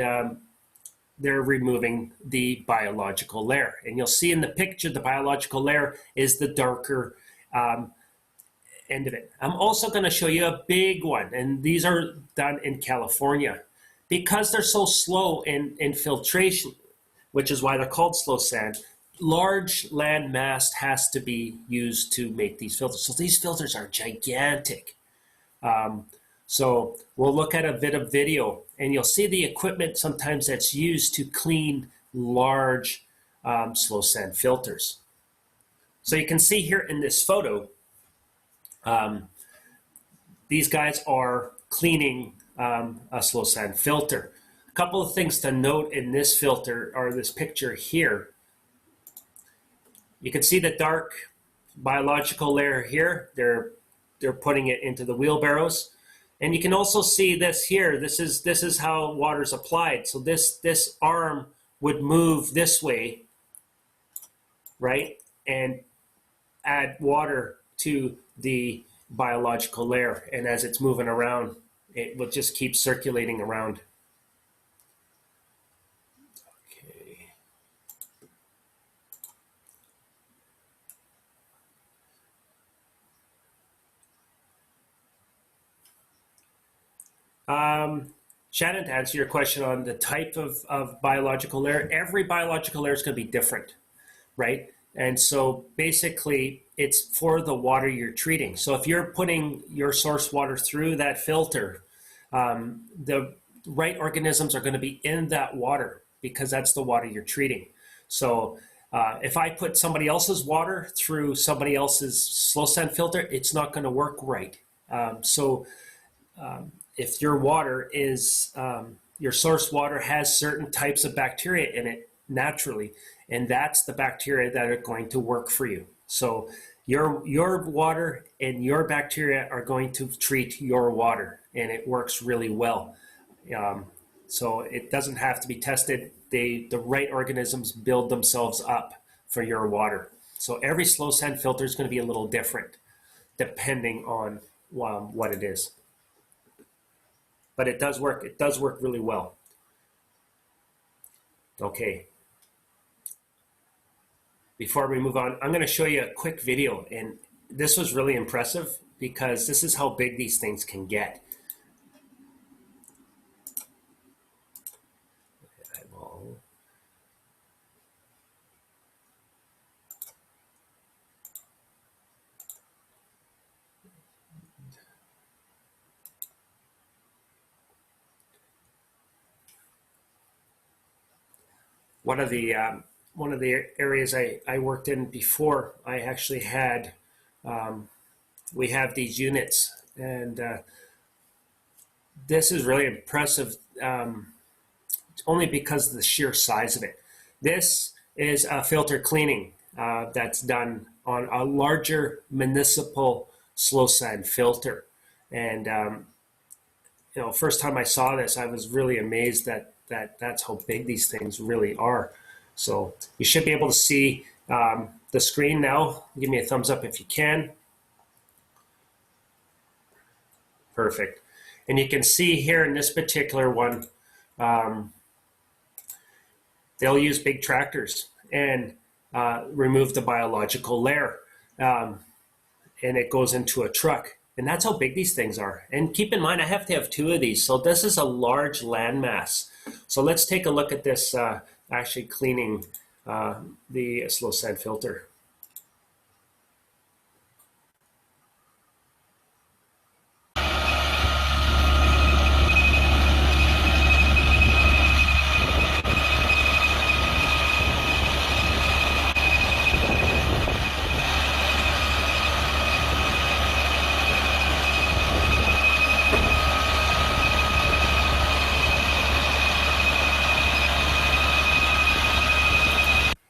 they're removing the biological layer. And you'll see in the picture, the biological layer is the darker end of it. I'm also going to show you a big one, and these are done in California. Because they're so slow in filtration, which is why they're called slow sand, large land mass has to be used to make these filters. So these filters are gigantic. So we'll look at a bit of video, and you'll see the equipment sometimes that's used to clean large slow sand filters. So you can see here in this photo, these guys are cleaning a slow sand filter. A couple of things to note in this filter, or this picture here. You can see the dark biological layer here. They're putting it into the wheelbarrows. And you can also see this here. This is how water's applied. So this arm would move this way, right? And add water to the biological layer. And as it's moving around, it will just keep circulating around. Shannon, to answer your question on the type of biological layer, every biological layer is going to be different, right? And so basically it's for the water you're treating. So if you're putting your source water through that filter, the right organisms are going to be in that water because that's the water you're treating. So If I put somebody else's water through somebody else's slow sand filter, it's not going to work right. If your water is, your source water has certain types of bacteria in it naturally, and that's the bacteria that are going to work for you. So your water and your bacteria are going to treat your water, and it works really well. So it doesn't have to be tested. The right organisms build themselves up for your water. So every slow sand filter is going to be a little different depending on what it is. But it does work. It does work really well. Okay. Before we move on, I'm going to show you a quick video. And this was really impressive because this is how big these things can get. One of the areas I worked in before, I actually had, we have these units, and this is really impressive, only because of the sheer size of it. This is a filter cleaning that's done on a larger municipal slow sand filter, and first time I saw this, I was really amazed that that's how big these things really are. So you should be able to see the screen now. Give me a thumbs up if you can. Perfect. And you can see here in this particular one, they'll use big tractors and remove the biological layer. And it goes into a truck. And that's how big these things are. And keep in mind, I have to have 2 of these. So this is a large landmass. So let's take a look at this actually cleaning the slow sand filter.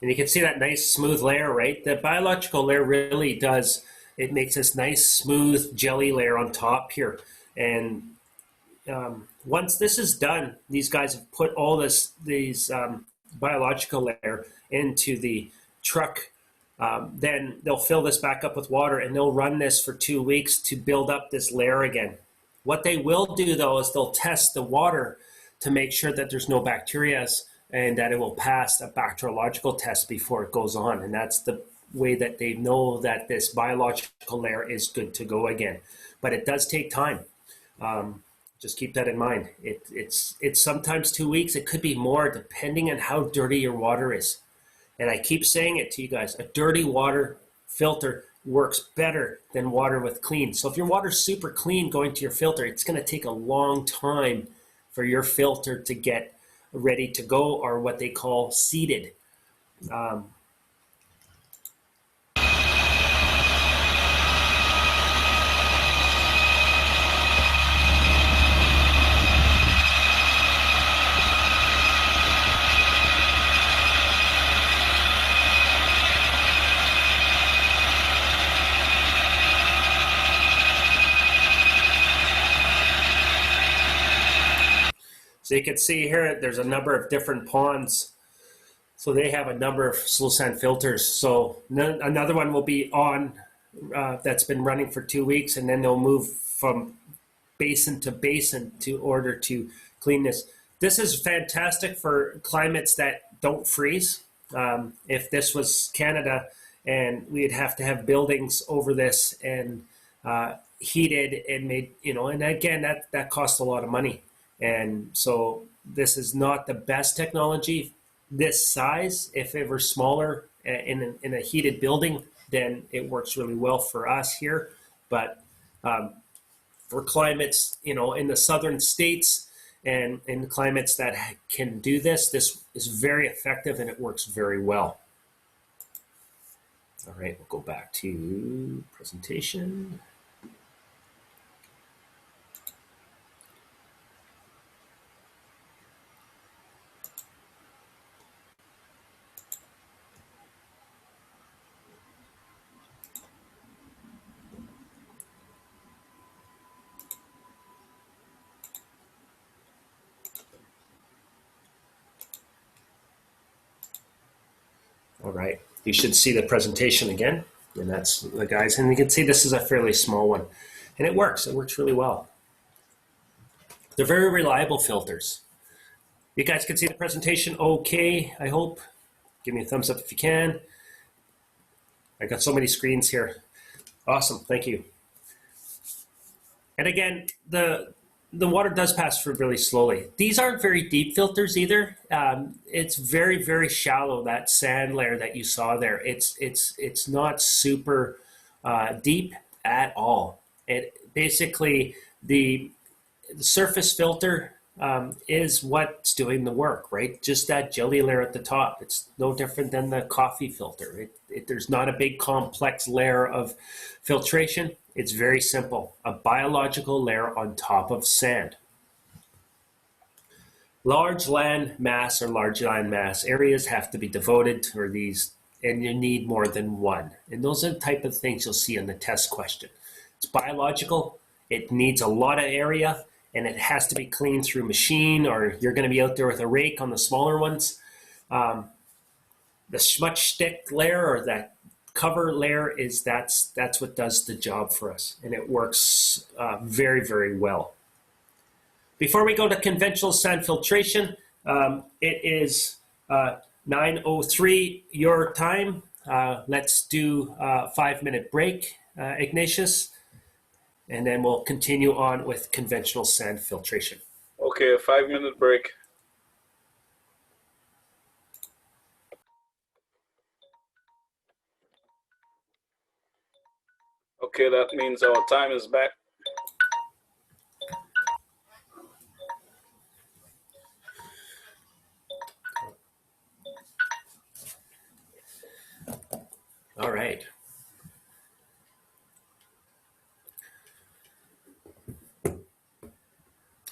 And you can see that nice smooth layer, right? The biological layer really does, it makes this nice smooth jelly layer on top here. And once this is done, these guys have put all these biological layer into the truck. Then they'll fill this back up with water, and they'll run this for 2 weeks to build up this layer again. What they will do, though, is they'll test the water to make sure that there's no bacteria and that it will pass a bacteriological test before it goes on. And that's the way that they know that this biological layer is good to go again. But it does take time. Just keep that in mind. It's sometimes 2 weeks. It could be more depending on how dirty your water is. And I keep saying it to you guys, a dirty water filter works better than water with clean. So if your water's super clean going to your filter, it's going to take a long time for your filter to get ready to go, or what they call seeded. So you can see here, there's a number of different ponds. So they have a number of slow sand filters. So another one will be on, that's been running for 2 weeks, and then they'll move from basin to basin to order to clean this. This is fantastic for climates that don't freeze. If this was Canada, and we'd have to have buildings over this and heated and made, and again, that costs a lot of money. And so this is not the best technology this size. If it were smaller in a heated building, then it works really well for us here. But for climates, in the southern states and in climates that can do this, this is very effective and it works very well. All right, we'll go back to presentation. All right, you should see the presentation again, and that's the guys. And you can see this is a fairly small one, and it works. It works really well. They're very reliable filters. You guys can see the presentation okay, I hope. Give me a thumbs up if you can. I got so many screens here. Awesome, thank you. And again, the water does pass through really slowly. These aren't very deep filters either. It's very, very shallow, that sand layer that you saw there. It's not super deep at all. It basically, the surface filter is what's doing the work, right? Just that jelly layer at the top. It's no different than the coffee filter. There's not a big complex layer of filtration. It's very simple, a biological layer on top of sand. Large land mass or large land mass areas have to be devoted to these, and you need more than one. And those are the type of things you'll see in the test question. It's biological, it needs a lot of area, and it has to be cleaned through machine, or you're going to be out there with a rake on the smaller ones. The smudge stick layer, or that cover layer, that's what does the job for us, and it works very, very well. Before we go to conventional sand filtration, it is 9:03 your time. Let's do a 5-minute break, Ignatius, and then we'll continue on with conventional sand filtration. Okay, a 5-minute break. Okay, that means our time is back. All right.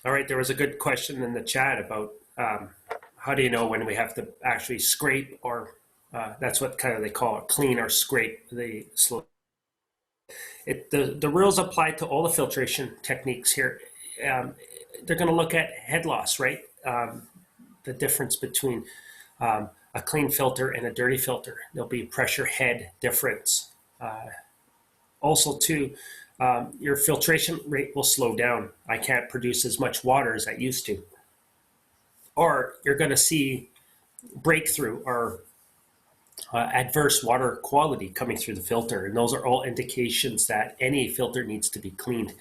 All right, there was a good question in the chat about how do you know when we have to actually scrape, or that's what kind of they call it, clean or scrape the slow. The rules apply to all the filtration techniques here. They're going to look at head loss, right? The difference between a clean filter and a dirty filter. There'll be pressure head difference. Also, too, your filtration rate will slow down. I can't produce as much water as I used to. Or you're going to see breakthrough or adverse water quality coming through the filter. And those are all indications that any filter needs to be cleaned.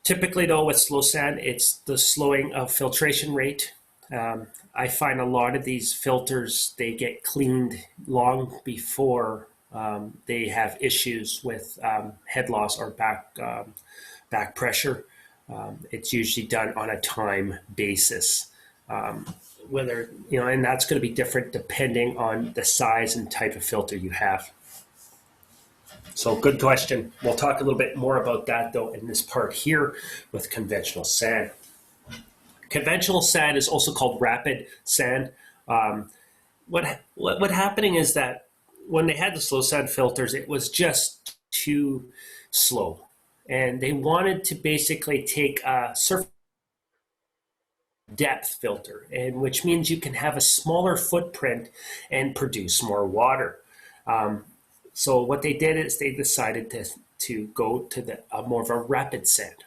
Typically, though, with slow sand, it's the slowing of filtration rate. I find a lot of these filters, they get cleaned long before they have issues with head loss or back pressure. It's usually done on a time basis. Whether, and that's going to be different depending on the size and type of filter you have. So good question. We'll talk a little bit more about that, though, in this part here with conventional sand. Conventional sand is also called rapid sand. What happening is that when they had the slow sand filters, it was just too slow. And they wanted to basically take a surface depth filter, and which means you can have a smaller footprint and produce more water. So what they did is they decided to go to more of a rapid sand.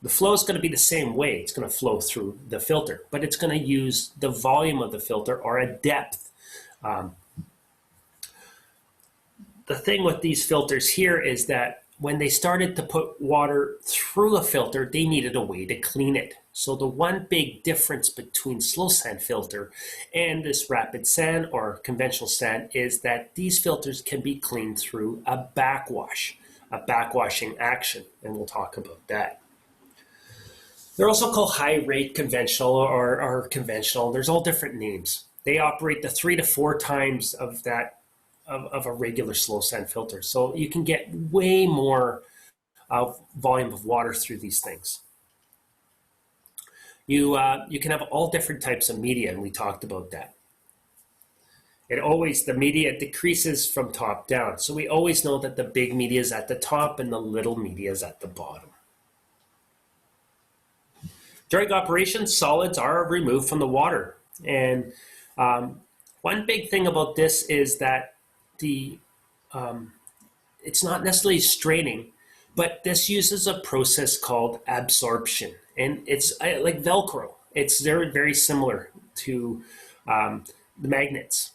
The flow is going to be the same way. It's going to flow through the filter, but it's going to use the volume of the filter or a depth. The thing with these filters here is that when they started to put water through a filter, they needed a way to clean it. So the one big difference between slow sand filter and this rapid sand or conventional sand is that these filters can be cleaned through a backwashing action, and we'll talk about that. They're also called high rate conventional or conventional. There's all different names. They operate the 3 to 4 times of that of a regular slow sand filter. So you can get way more volume of water through these things. You can have all different types of media, and we talked about that. The media decreases from top down. So we always know that the big media is at the top and the little media is at the bottom. During operation, solids are removed from the water. And one big thing about this is that it's not necessarily straining, but this uses a process called absorption. And it's like Velcro. It's very, very similar to the magnets.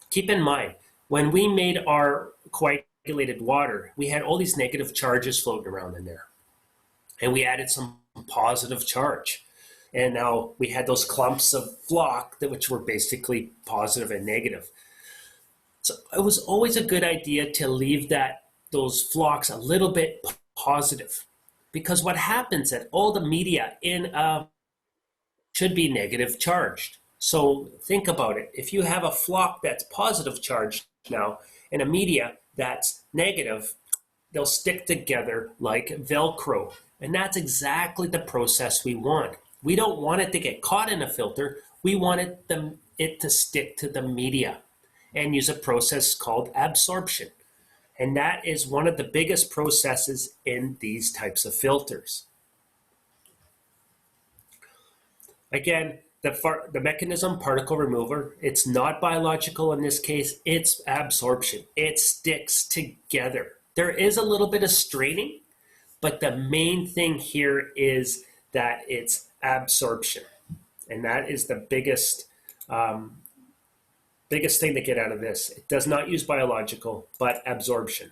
Keep in mind, when we made our coagulated water, we had all these negative charges floating around in there. And we added some positive charge. And now we had those clumps of flock which were basically positive and negative. So it was always a good idea to leave those flocks a little bit positive. Because what happens is that all the media in should be negative charged. So think about it. If you have a flock that's positive charged now and a media that's negative, they'll stick together like Velcro. And that's exactly the process we want. We don't want it to get caught in a filter. We want it to stick to the media and use a process called absorption. And that is one of the biggest processes in these types of filters. Again, the mechanism, particle remover, it's not biological in this case, it's absorption. It sticks together. There is a little bit of straining, but the main thing here is that it's absorption. And that is the biggest thing to get out of this. It does not use biological, but absorption.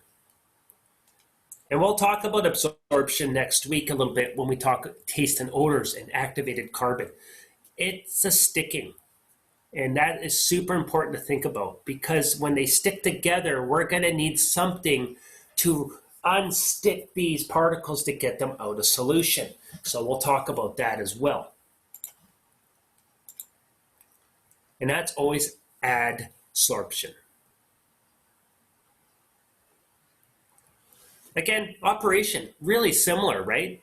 And we'll talk about absorption next week a little bit when we talk taste and odors and activated carbon. It's a sticking. And that is super important to think about because when they stick together, we're going to need something to unstick these particles to get them out of solution. So we'll talk about that as well. And that's always adsorption. Again, operation, really similar, right?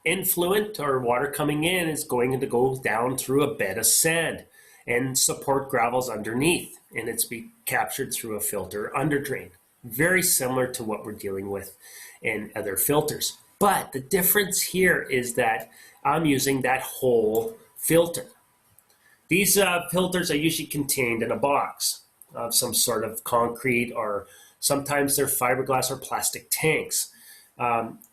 Influent or water coming in is going to go down through a bed of sand and support gravels underneath, and it's be captured through a filter under drain. Very similar to what we're dealing with in other filters. But the difference here is that I'm using that whole filter. These filters are usually contained in a box of some sort of concrete, or sometimes they're fiberglass or plastic tanks.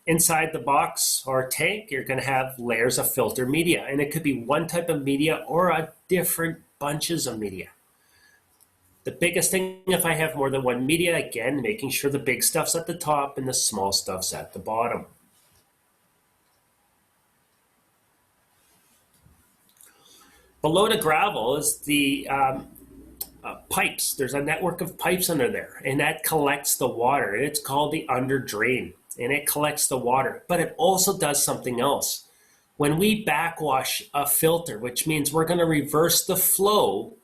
Inside the box or tank, you're going to have layers of filter media, and it could be one type of media or a different bunches of media. The biggest thing, if I have more than one media, again, making sure the big stuff's at the top and the small stuff's at the bottom. Below the gravel is the pipes. There's a network of pipes under there, and that collects the water. It's called the under drain, and it collects the water, but it also does something else. When we backwash a filter, which means we're going to reverse the flow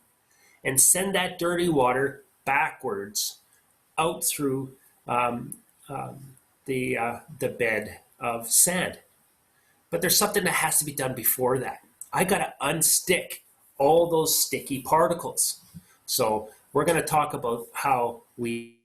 and send that dirty water backwards out through the bed of sand. But there's something that has to be done before that. I got to unstick all those sticky particles. So we're going to talk about how we.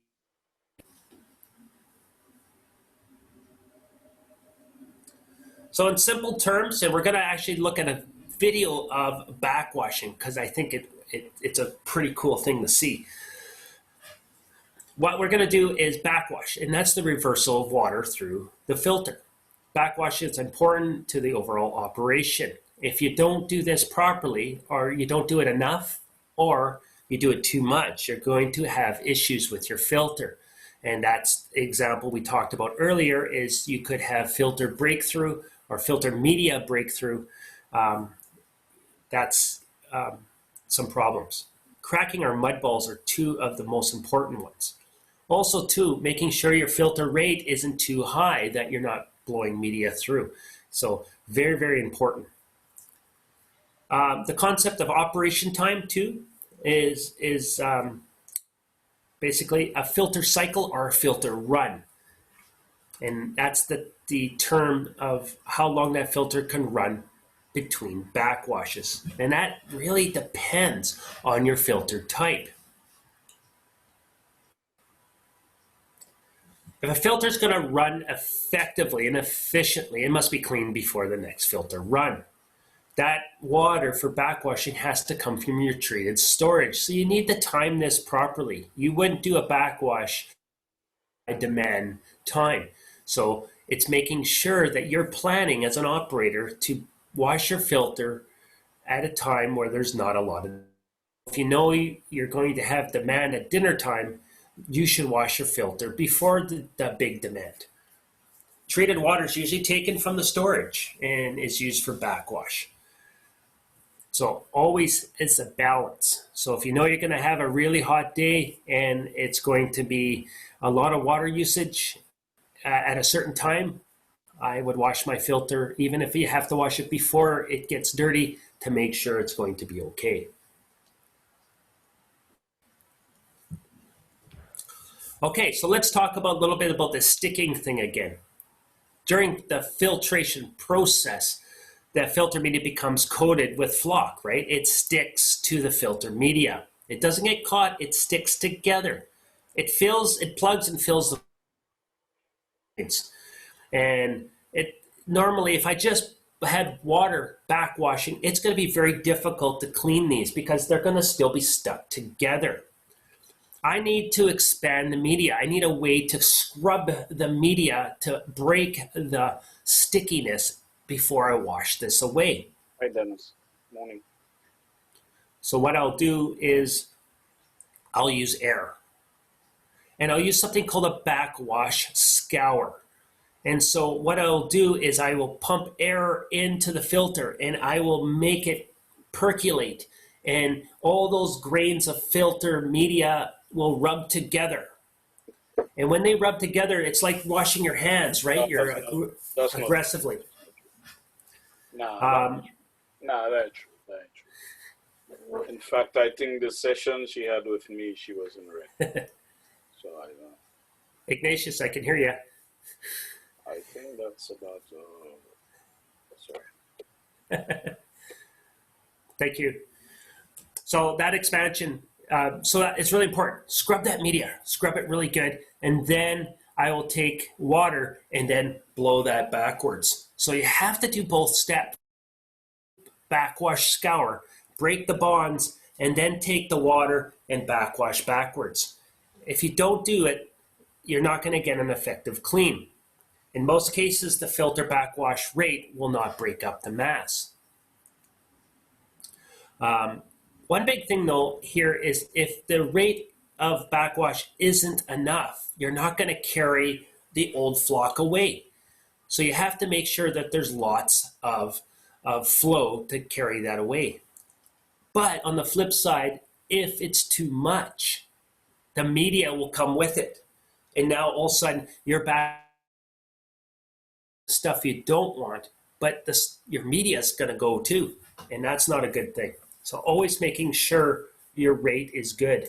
So in simple terms, and we're going to actually look at a video of backwashing because I think it's a pretty cool thing to see. What we're going to do is backwash, and that's the reversal of water through the filter. Backwash is important to the overall operation. If you don't do this properly, or you don't do it enough, or you do it too much, you're going to have issues with your filter. And that's the example we talked about earlier is you could have filter breakthrough or filter media breakthrough. That's some problems. Cracking or mud balls are two of the most important ones. Also, too, making sure your filter rate isn't too high that you're not blowing media through. So very, very important. The concept of operation time, too, is basically a filter cycle or a filter run. And that's the term of how long that filter can run between backwashes. And that really depends on your filter type. If a filter is going to run effectively and efficiently, it must be cleaned before the next filter run. That water for backwashing has to come from your treated storage. So you need to time this properly. You wouldn't do a backwash by demand time. So it's making sure that you're planning as an operator to wash your filter at a time where there's not a lot of. If you know you're going to have demand at dinner time, you should wash your filter before the big demand. Treated water is usually taken from the storage and is used for backwash. So always it's a balance. So if you know you're going to have a really hot day and it's going to be a lot of water usage at a certain time, I would wash my filter, even if you have to wash it before it gets dirty, to make sure it's going to be okay. Okay, so let's talk about a little bit about the sticking thing again. During the filtration process, that filter media becomes coated with flock, right? It sticks to the filter media. It doesn't get caught, it sticks together. It plugs and fills the points. And it normally, if I just had water backwashing, it's going to be very difficult to clean these because they're going to still be stuck together. I need to expand the media. I need a way to scrub the media to break the stickiness before I wash this away. Hi, Dennis. Morning. So what I'll do is I'll use air. And I'll use something called a backwash scour. And so what I'll do is I will pump air into the filter and I will make it percolate. And all those grains of filter media will rub together. And when they rub together, it's like washing your hands, right? You're aggressively. That's true. In fact, I think the session she had with me, she wasn't ready. So I don't know. Ignatius, I can hear you. I think that's about. Sorry. Thank you. So that expansion, that it's really important. Scrub that media, scrub it really good, and then I will take water and then blow that backwards. So you have to do both steps. Backwash scour, break the bonds, and then take the water and backwash backwards. If you don't do it, you're not going to get an effective clean. In most cases, the filter backwash rate will not break up the mass. One big thing though here is if the rate of backwash isn't enough, you're not going to carry the old flock away. So you have to make sure that there's lots of flow to carry that away. But on the flip side, if it's too much, the media will come with it. And now all of a sudden you're back stuff you don't want, but your media is going to go too. And that's not a good thing. So always making sure your rate is good.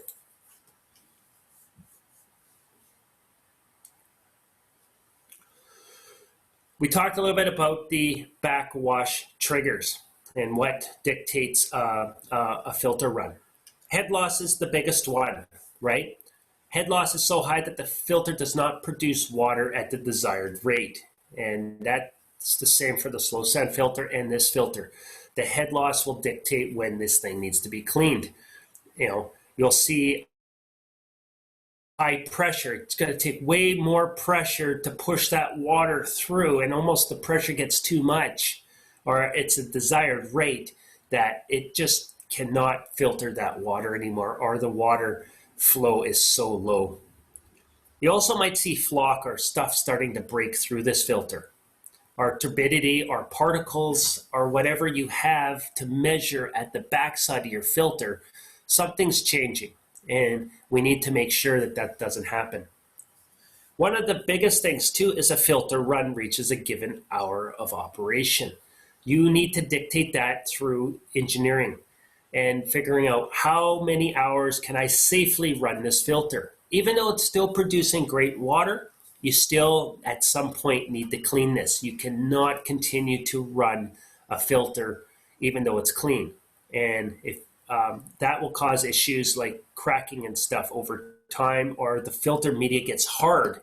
We talked a little bit about the backwash triggers and what dictates a filter run. Head loss is the biggest one, right? Head loss is so high that the filter does not produce water at the desired rate. And that's the same for the slow sand filter and this filter. The head loss will dictate when this thing needs to be cleaned. You'll see high pressure. It's going to take way more pressure to push that water through, and almost the pressure gets too much, or it's a desired rate that it just cannot filter that water anymore, or the water flow is so low. You also might see flock or stuff starting to break through this filter, or turbidity or particles or whatever you have to measure at the backside of your filter. Something's changing, and we need to make sure that that doesn't happen. One of the biggest things too is a filter run reaches a given hour of operation. You need to dictate that through engineering and figuring out how many hours can I safely run this filter. even though it's still producing great water, you still at some point need to clean this. You cannot continue to run a filter even though it's clean. And if that will cause issues like cracking and stuff over time, or the filter media gets hard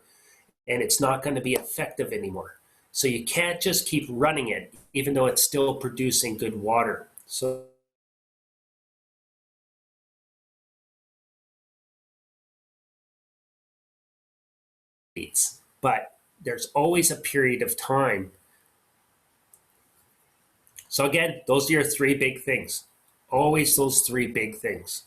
and it's not going to be effective anymore. So you can't just keep running it even though it's still producing good water. So but there's always a period of time. So again, those are your three big things. Always those three big things.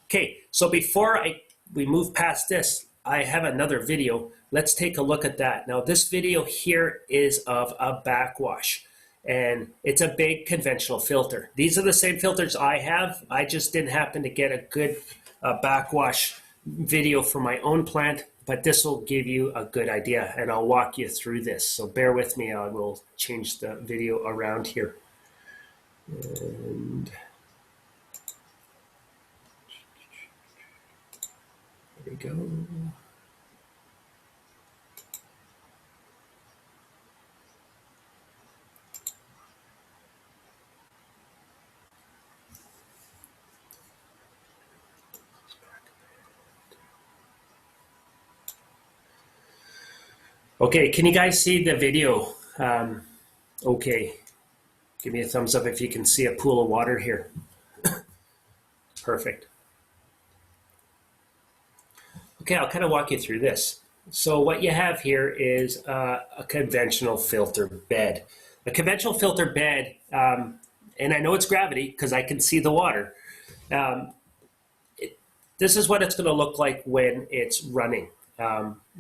Okay, so before we move past this, I have another video. Let's take a look at that. Now this video here is of a backwash, and it's a big conventional filter. These are the same filters I have. I just didn't happen to get a good backwash video for my own plant, but this will give you a good idea, and I'll walk you through this. So bear with me. I will change the video around here. And there we go. Okay, can you guys see the video? Okay, give me a thumbs up if you can see a pool of water here. Perfect. Okay, I'll kind of walk you through this. So what you have here is a conventional filter bed. A conventional filter bed, and I know it's gravity because I can see the water. This is what it's going to look like when it's running.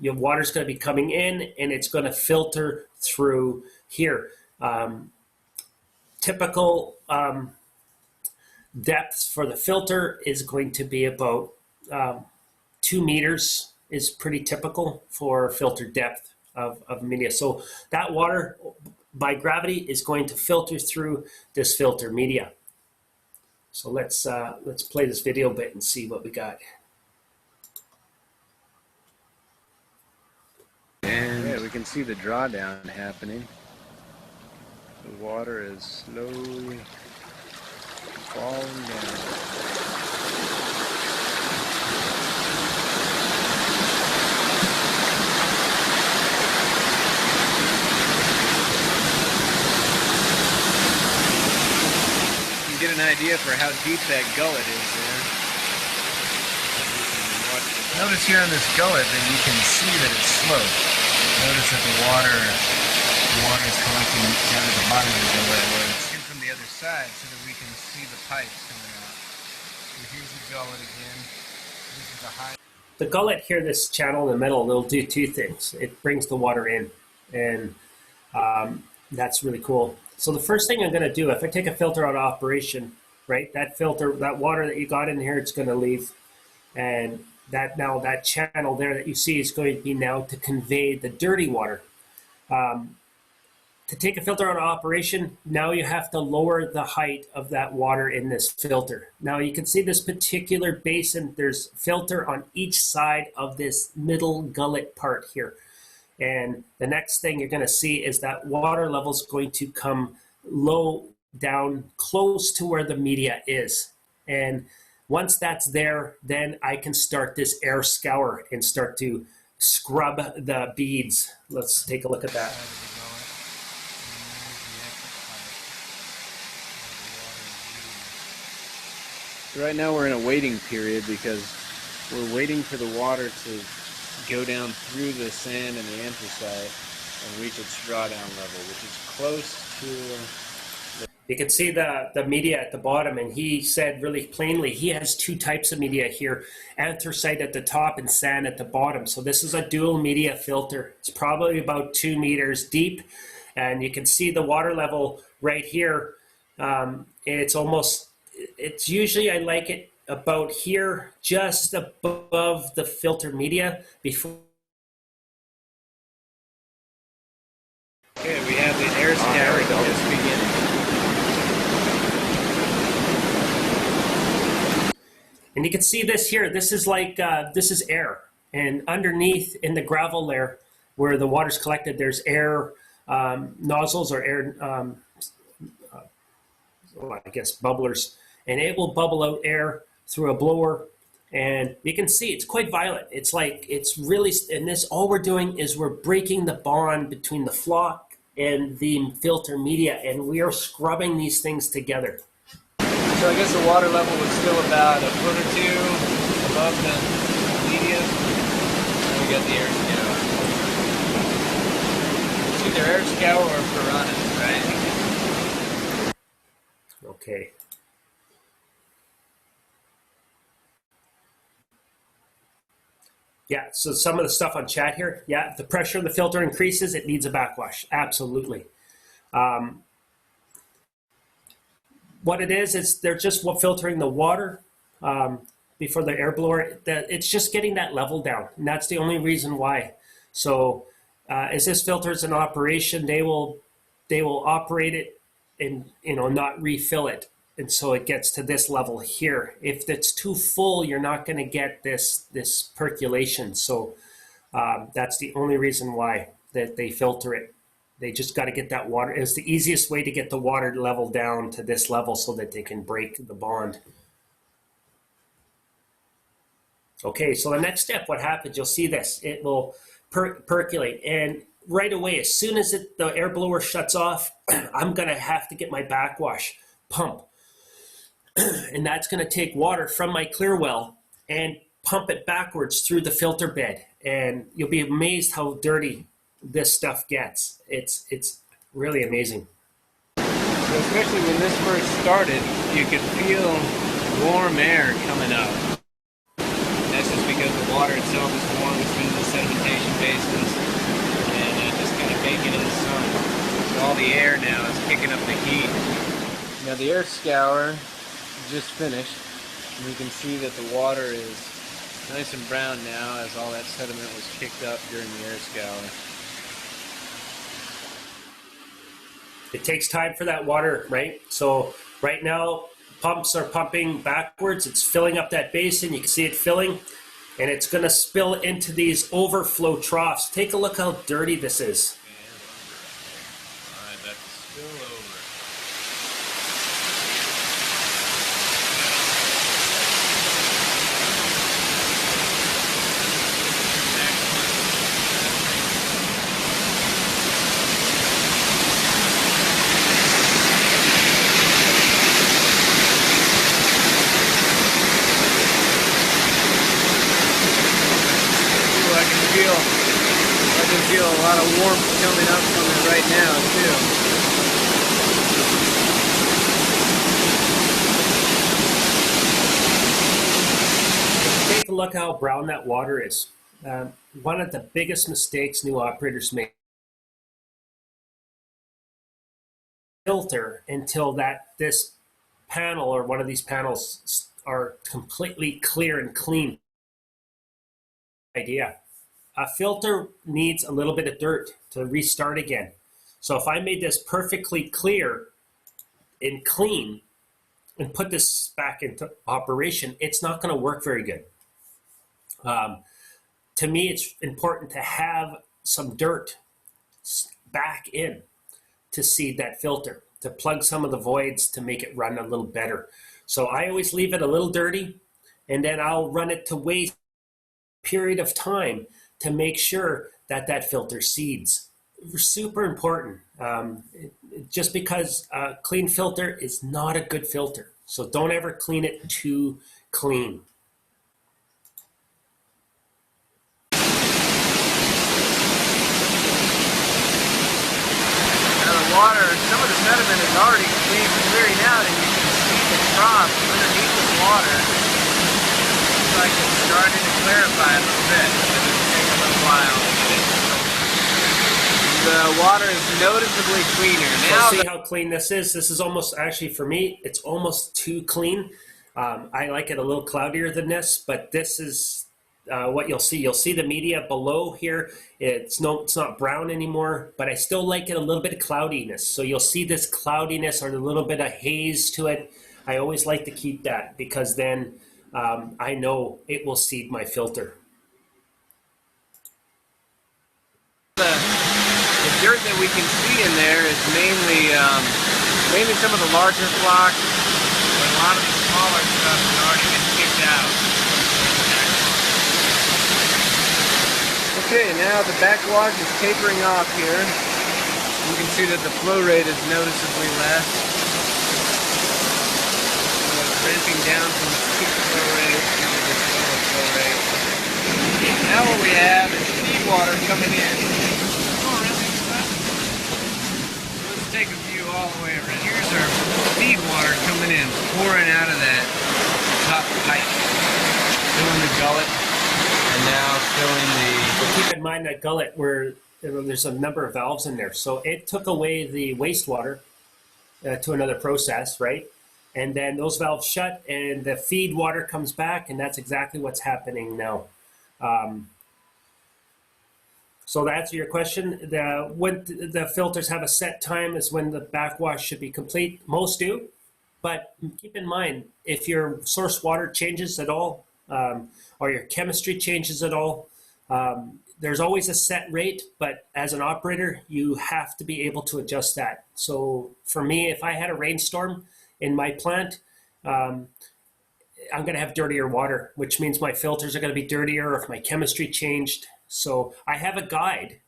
Your water's going to be coming in and it's going to filter through here. Typical depth for the filter is going to be about 2 meters is pretty typical for filter depth of media. So that water by gravity is going to filter through this filter media. So let's play this video bit and see what we got. And yeah, we can see the drawdown happening. The water is slowly falling down. You can get an idea for how deep that gullet is there. Notice here on this gullet that you can see that it's sloped. Notice that the water is collecting down at the bottom of the gullet, where it's in from the other side so that we can see the pipes coming out. So here's the gullet again. This is the high. The gullet here, this channel in the middle, it'll do two things. It brings the water in, and that's really cool. So the first thing I'm going to do, if I take a filter out of operation, right, that filter, that water that you got in here, it's going to leave, and that channel there that you see is going to be now to convey the dirty water. To take a filter out of operation, now you have to lower the height of that water in this filter. Now you can see this particular basin, there's filter on each side of this middle gullet part here. And the next thing you're going to see is that water level is going to come low down close to where the media is. And once that's there, then I can start this air scour and start to scrub the beads. Let's take a look at that. Right now we're in a waiting period because we're waiting for the water to go down through the sand and the anthracite and reach its drawdown level, which is close to... You can see the media at the bottom, and he said really plainly he has two types of media here, anthracite at the top and sand at the bottom. So this is a dual media filter. It's probably about 2 meters deep, and you can see the water level right here. It's usually, I like it about here, just above the filter media before. Okay, we have the air scouring just beginning. And you can see this here. This is like, this is air. And underneath in the gravel layer where the water's collected, there's air nozzles or air, I guess, bubblers. And it will bubble out air through a blower. And you can see it's quite violent. It's like, it's really, and this, all we're doing is we're breaking the bond between the flock and the filter media, and we are scrubbing these things together. So I guess the water level was still about a foot or two above the media. And we got the air scour. It's either air scour or piranhas, right? Okay. Yeah, so some of the stuff on chat here, yeah, if the pressure of the filter increases, it needs a backwash. Absolutely. What it is they're just filtering the water before the air blower. It's just getting that level down, and that's the only reason why. So as this filter is in operation, they will operate it and not refill it. And so it gets to this level here. If it's too full, you're not going to get this percolation. So that's the only reason why that they filter it. They just got to get that water. It's the easiest way to get the water level down to this level so that they can break the bond. Okay, so the next step, what happens, you'll see this. It will percolate. And right away, as soon as the air blower shuts off, I'm going to have to get my backwash pump. And that's going to take water from my clear well and pump it backwards through the filter bed. And you'll be amazed how dirty this stuff gets. It's really amazing. So especially when this first started, you could feel warm air coming up. That's just because the water itself is warm. It's been in the sedimentation basins and just kind of baking in the sun. So all the air now is picking up the heat. Now the air scour just finished, and you can see that the water is nice and brown now as all that sediment was kicked up during the air scour. It takes time for that water, right? So right now, pumps are pumping backwards. It's filling up that basin. You can see it filling, and it's going to spill into these overflow troughs. Take a look how dirty this is. All right, that's spill over. I can feel a lot of warmth coming up from it right now, too. Take a look how brown that water is. One of the biggest mistakes new operators make, filter until this panel or one of these panels are completely clear and clean. Idea. A filter needs a little bit of dirt to restart again. So if I made this perfectly clear and clean and put this back into operation, it's not going to work very good. To me, it's important to have some dirt back in to seed that filter, to plug some of the voids to make it run a little better. So I always leave it a little dirty, and then I'll run it to waste period of time to make sure that filter seeds. Super important. Just because a clean filter is not a good filter. So don't ever clean it too clean. Now the water, some of the sediment is already clearing out, and you can see the trough underneath the water. Looks like it's starting to clarify a little bit. It'll take a little while to get it. The water is noticeably cleaner. Now So see how clean this is? This is almost, actually for me, it's almost too clean. I like it a little cloudier than this, but this is what you'll see. You'll see the media below here. It's not brown anymore, but I still like it a little bit of cloudiness. So you'll see this cloudiness or a little bit of haze to it. I always like to keep that because then I know it will seed my filter. The dirt that we can see in there is mainly some of the larger blocks, but a lot of the smaller stuff has already been kicked out. Okay, now the backwash is tapering off here. You can see that the flow rate is noticeably less. So it's ramping down from the peak flow rate to the lower flow rate. Now what we have is feed water coming in. Let's take a view all the way around. Here's our feed water coming in, pouring out of that top pipe. Filling the gullet, and now filling the... But keep in mind that gullet where there's a number of valves in there. So it took away the wastewater to another process, right? And then those valves shut and the feed water comes back, and that's exactly what's happening now. So to answer your question, when the filters have a set time is when the backwash should be complete. Most do, but keep in mind, if your source water changes at all, or your chemistry changes at all, there's always a set rate, but as an operator, you have to be able to adjust that. So for me, if I had a rainstorm in my plant, I'm going to have dirtier water, which means my filters are going to be dirtier if my chemistry changed. So I have a guide,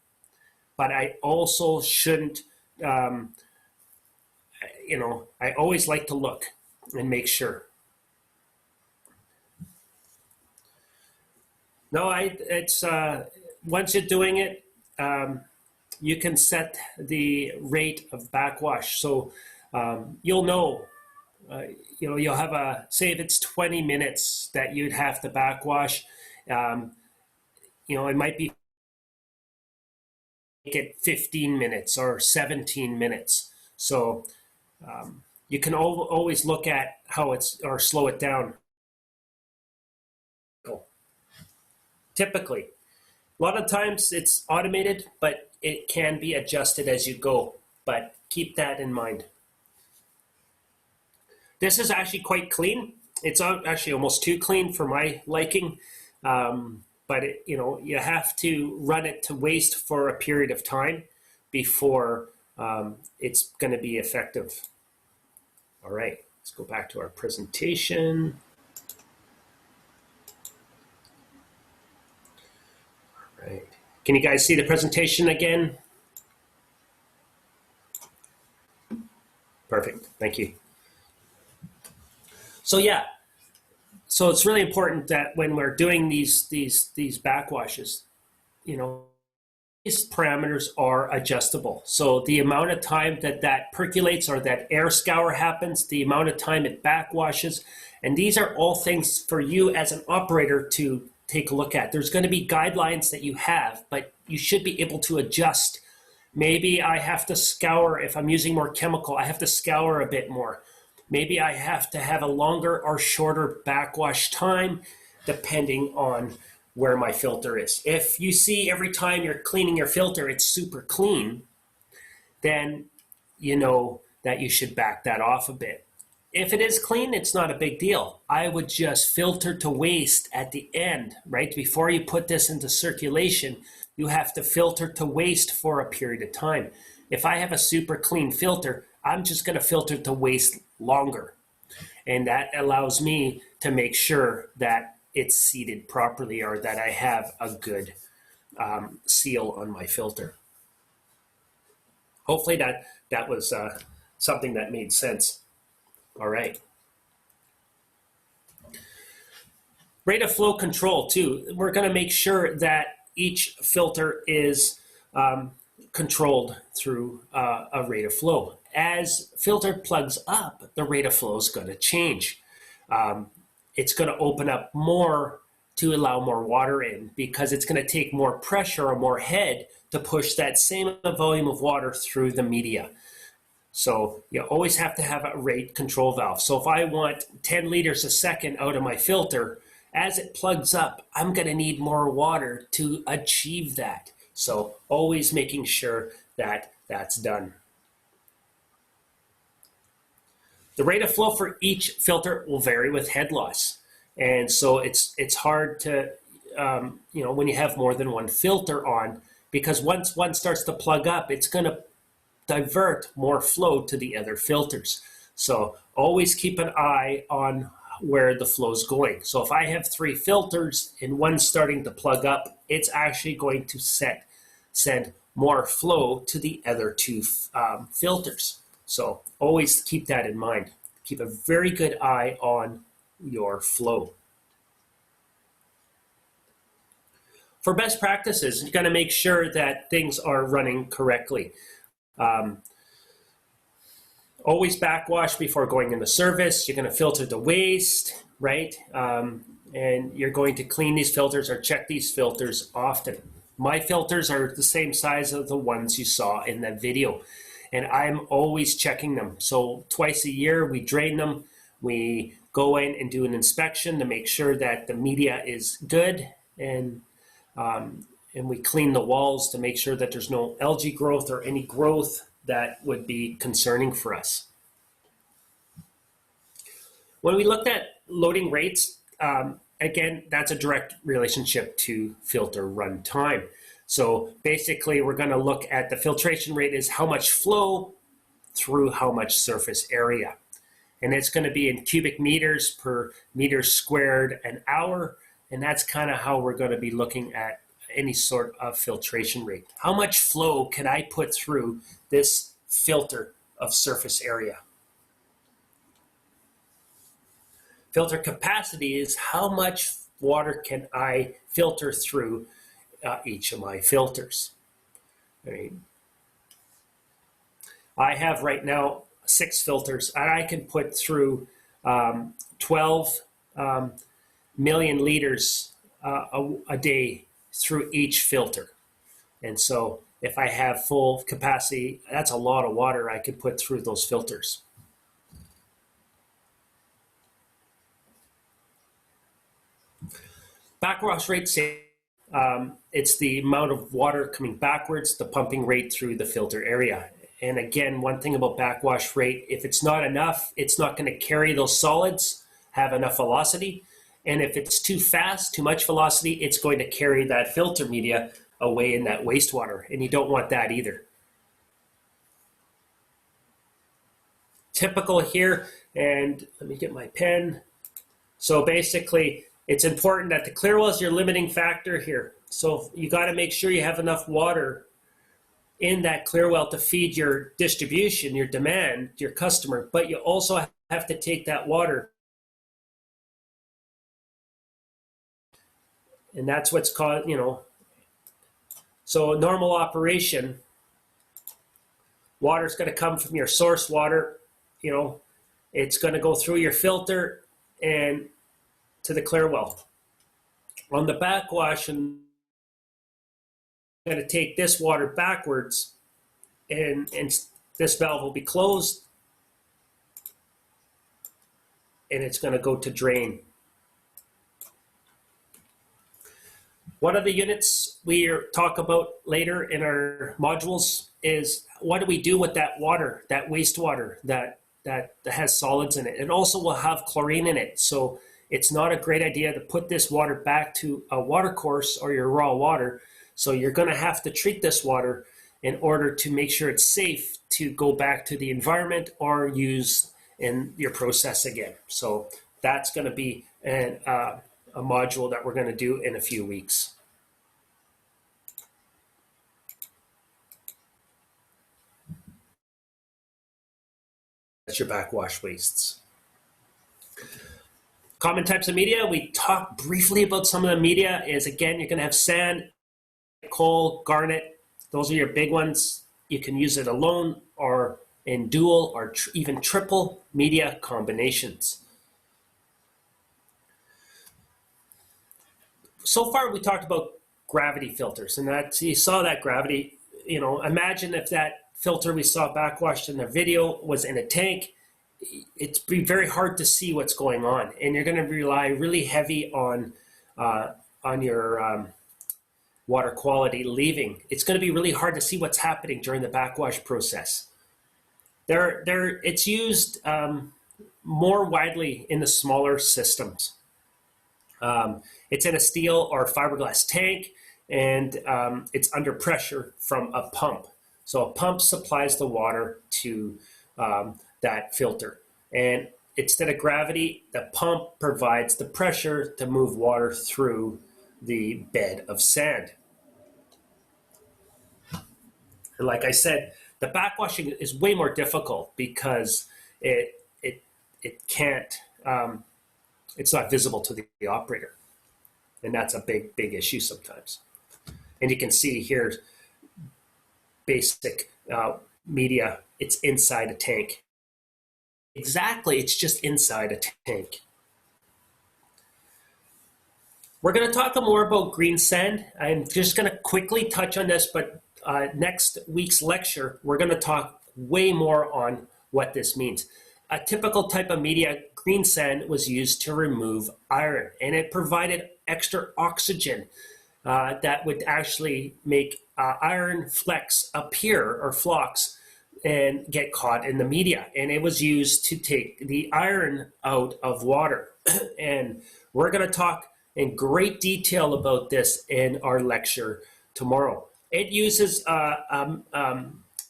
but I also shouldn't, I always like to look and make sure. No, it's once you're doing it, you can set the rate of backwash. So you'll know, you'll have say if it's 20 minutes that you'd have to backwash, it might be make it 15 minutes or 17 minutes. So you can always look at how or slow it down. Typically, a lot of times it's automated, but it can be adjusted as you go. But keep that in mind. This is actually quite clean. It's actually almost too clean for my liking. But you have to run it to waste for a period of time before it's going to be effective. All right, let's go back to our presentation. All right, can you guys see the presentation again? Perfect, thank you. So yeah. So it's really important that when we're doing these backwashes, these parameters are adjustable. So the amount of time that percolates or that air scour happens, the amount of time it backwashes, and these are all things for you as an operator to take a look at. There's going to be guidelines that you have, but you should be able to adjust. Maybe I have to scour, if I'm using more chemical, I have to scour a bit more. Maybe I have to have a longer or shorter backwash time depending on where my filter is. If you see every time you're cleaning your filter, it's super clean, then you know that you should back that off a bit. If it is clean, it's not a big deal. I would just filter to waste at the end, right? Before you put this into circulation, you have to filter to waste for a period of time. If I have a super clean filter, I'm just going to filter to waste longer. And that allows me to make sure that it's seated properly or that I have a good seal on my filter. Hopefully that was something that made sense. All right. Rate of flow control too. We're going to make sure that each filter is controlled through a rate of flow. As filter plugs up, the rate of flow is going to change. It's going to open up more to allow more water in because it's going to take more pressure or more head to push that same volume of water through the media. So you always have to have a rate control valve. So if I want 10 liters a second out of my filter, as it plugs up, I'm going to need more water to achieve that. So always making sure that that's done. The rate of flow for each filter will vary with head loss. And so it's hard to, you know, when you have more than one filter on, because once one starts to plug up, it's going to divert more flow to the other filters. So always keep an eye on where the flow is going. So if I have 3 filters and one's starting to plug up, it's actually going to send more flow to the other 2 filters. So always keep that in mind. Keep a very good eye on your flow. For best practices, you got to make sure that things are running correctly. Always backwash before going into service. You're going to filter the waste, right? And you're going to clean these filters or check these filters often. My filters are the same size of the ones you saw in that video, and I'm always checking them. So twice a year we drain them. We go in and do an inspection to make sure that the media is good, and we clean the walls to make sure that there's no algae growth or any growth that would be concerning for us. When we looked at loading rates, again, that's a direct relationship to filter run time. So basically, we're going to look at the filtration rate is how much flow through how much surface area. And it's going to be in cubic meters per meter squared an hour. And that's kind of how we're going to be looking at any sort of filtration rate. How much flow can I put through this filter of surface area? Filter capacity is how much water can I filter through each of my filters. Right. I have right now 6 filters, and I can put through 12 million liters a day through each filter. And so if I have full capacity, that's a lot of water I could put through those filters. Backwash rate, it's the amount of water coming backwards, the pumping rate through the filter area. And again, one thing about backwash rate, if it's not enough, it's not going to carry those solids, have enough velocity. And if it's too fast, too much velocity, it's going to carry that filter media away in that wastewater. And you don't want that either. Typical here, and let me get my pen. So basically, it's important that the clear well is your limiting factor here. So you got to make sure you have enough water in that clear well to feed your distribution, your demand, your customer, but you also have to take that water. And that's what's called, you know, so normal operation, water's going to come from your source water, you know, it's going to go through your filter and to the clear well. On the backwash, and I'm going to take this water backwards, and this valve will be closed, and it's going to go to drain. One of the units we talk about later in our modules is what do we do with that water, that wastewater that has solids in it. It also will have chlorine in it, so it's not a great idea to put this water back to a water course or your raw water. So you're going to have to treat this water in order to make sure it's safe to go back to the environment or use in your process again. So that's going to be a module that we're going to do in a few weeks. That's your backwash wastes. Common types of media, we talked briefly about some of the media is, again, you're going to have sand, coal, garnet. Those are your big ones. You can use it alone or in dual or even triple media combinations. So far, we talked about gravity filters, and that you saw that gravity. You know, imagine if that filter we saw backwashed in the video was in a tank. It'd be very hard to see what's going on, and you're going to rely really heavy on your water quality leaving. It's going to be really hard to see what's happening during the backwash process. It's used more widely in the smaller systems. It's in a steel or fiberglass tank, and it's under pressure from a pump. So a pump supplies the water to that filter. And instead of gravity, the pump provides the pressure to move water through the bed of sand. And like I said, the backwashing is way more difficult because it can't, it's not visible to the operator. And that's a big issue sometimes. And you can see here, basic media, it's inside a tank. Exactly, it's just inside a tank. We're going to talk more about green sand. I'm just going to quickly touch on this, but next week's lecture, we're going to talk way more on what this means. A typical type of media, green sand, was used to remove iron, and it provided extra oxygen that would actually make iron flecks appear, or flocks, and get caught in the media. And it was used to take the iron out of water. And we're going to talk in great detail about this in our lecture tomorrow. It uses a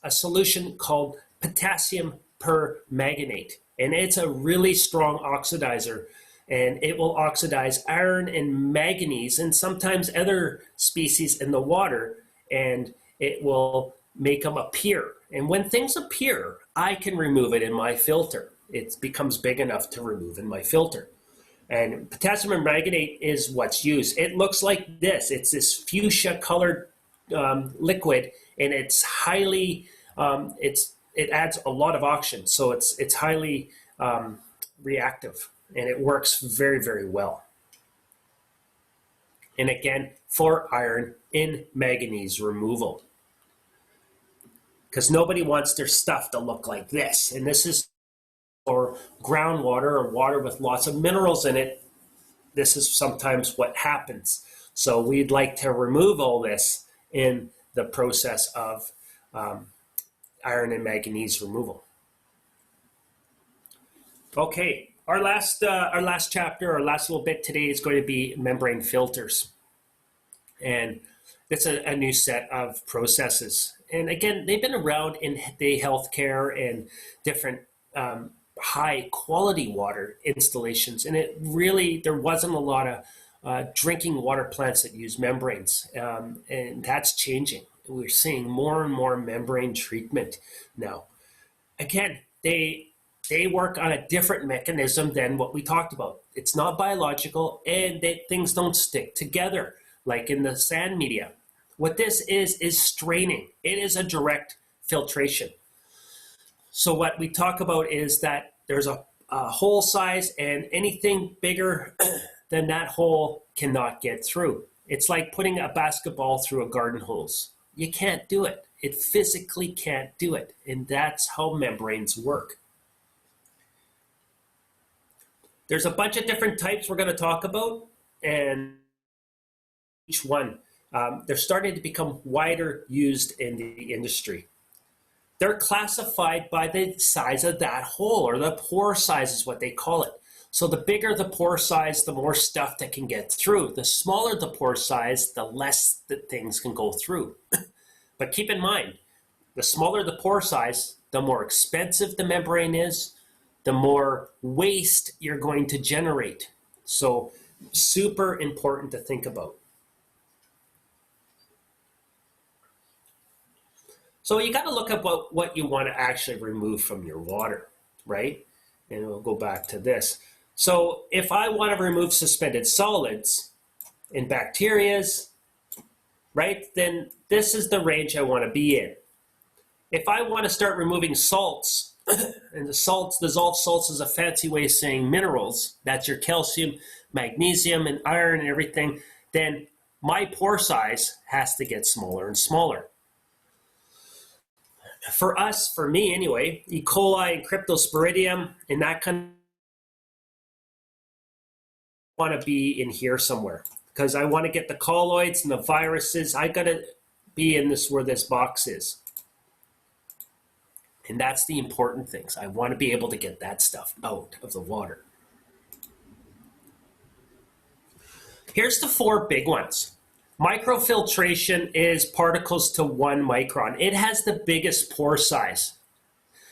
solution called potassium permanganate, and it's a really strong oxidizer, and it will oxidize iron and manganese and sometimes other species in the water, and it will make them appear. And when things appear, I can remove it in my filter. It becomes big enough to remove in my filter. And potassium permanganate is what's used. It looks like this. It's this fuchsia colored liquid, and it's highly, it adds a lot of oxygen. So it's highly reactive, and it works very well. And again, for iron in manganese removal. Because nobody wants their stuff to look like this. And this is for groundwater or water with lots of minerals in it. This is sometimes what happens. So we'd like to remove all this in the process of iron and manganese removal. Okay, our last chapter, our last little bit today is going to be membrane filters. And it's a new set of processes. And again, they've been around in the healthcare and different high quality water installations. And there wasn't a lot of drinking water plants that use membranes. And that's changing. We're seeing more and more membrane treatment now. Again, they work on a different mechanism than what we talked about. It's not biological, and things don't stick together like in the sand media. What this is straining. It is a direct filtration. So what we talk about is that there's a hole size, and anything bigger than that hole cannot get through. It's like putting a basketball through a garden hose. You can't do it. It physically can't do it. And that's how membranes work. There's a bunch of different types we're going to talk about, and each one, they're starting to become wider used in the industry. They're classified by the size of that hole, or the pore size is what they call it. So the bigger the pore size, the more stuff that can get through. The smaller the pore size, the less that things can go through. But keep in mind, the smaller the pore size, the more expensive the membrane is, the more waste you're going to generate. So super important to think about. So you got to look at what you want to actually remove from your water, right? And we'll go back to this. So if I want to remove suspended solids and bacterias, right, then this is the range I want to be in. If I want to start removing salts, and dissolved salts is a fancy way of saying minerals, that's your calcium, magnesium, and iron and everything, then my pore size has to get smaller and smaller. For us, for me anyway, E. coli and cryptosporidium and that kind of want to be in here somewhere, because I want to get the colloids and the viruses. I got to be in this where this box is. And that's the important things. I want to be able to get that stuff out of the water. Here's the 4 big ones. Microfiltration is particles to 1 micron. It has the biggest pore size.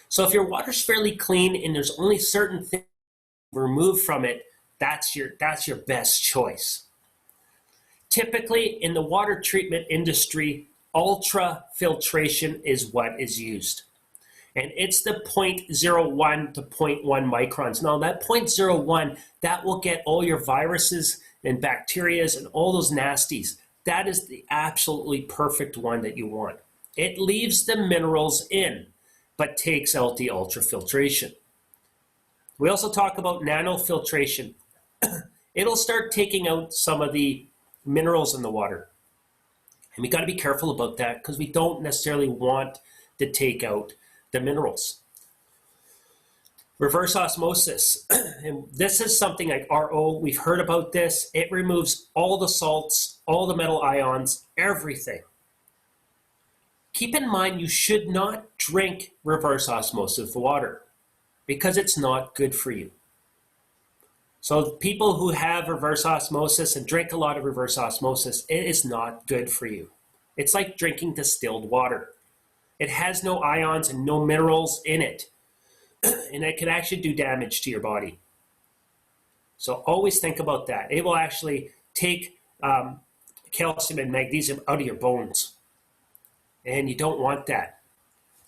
So if your water's fairly clean and there's only certain things removed from it, that's your best choice. Typically in the water treatment industry, ultrafiltration is what is used. And it's the 0.01 to 0.1 microns. Now that 0.01, that will get all your viruses and bacterias and all those nasties. That is the absolutely perfect one that you want. It leaves the minerals in, but takes out the ultrafiltration. We also talk about nanofiltration. It'll start taking out some of the minerals in the water. And we got to be careful about that because we don't necessarily want to take out the minerals. Reverse osmosis. And this is something like RO. We've heard about this. It removes all the salts, all the metal ions, everything. Keep in mind you should not drink reverse osmosis water because it's not good for you. So people who have reverse osmosis and drink a lot of reverse osmosis, it is not good for you. It's like drinking distilled water. It has no ions and no minerals in it, and it can actually do damage to your body. So always think about that. It will actually take calcium and magnesium out of your bones, and you don't want that.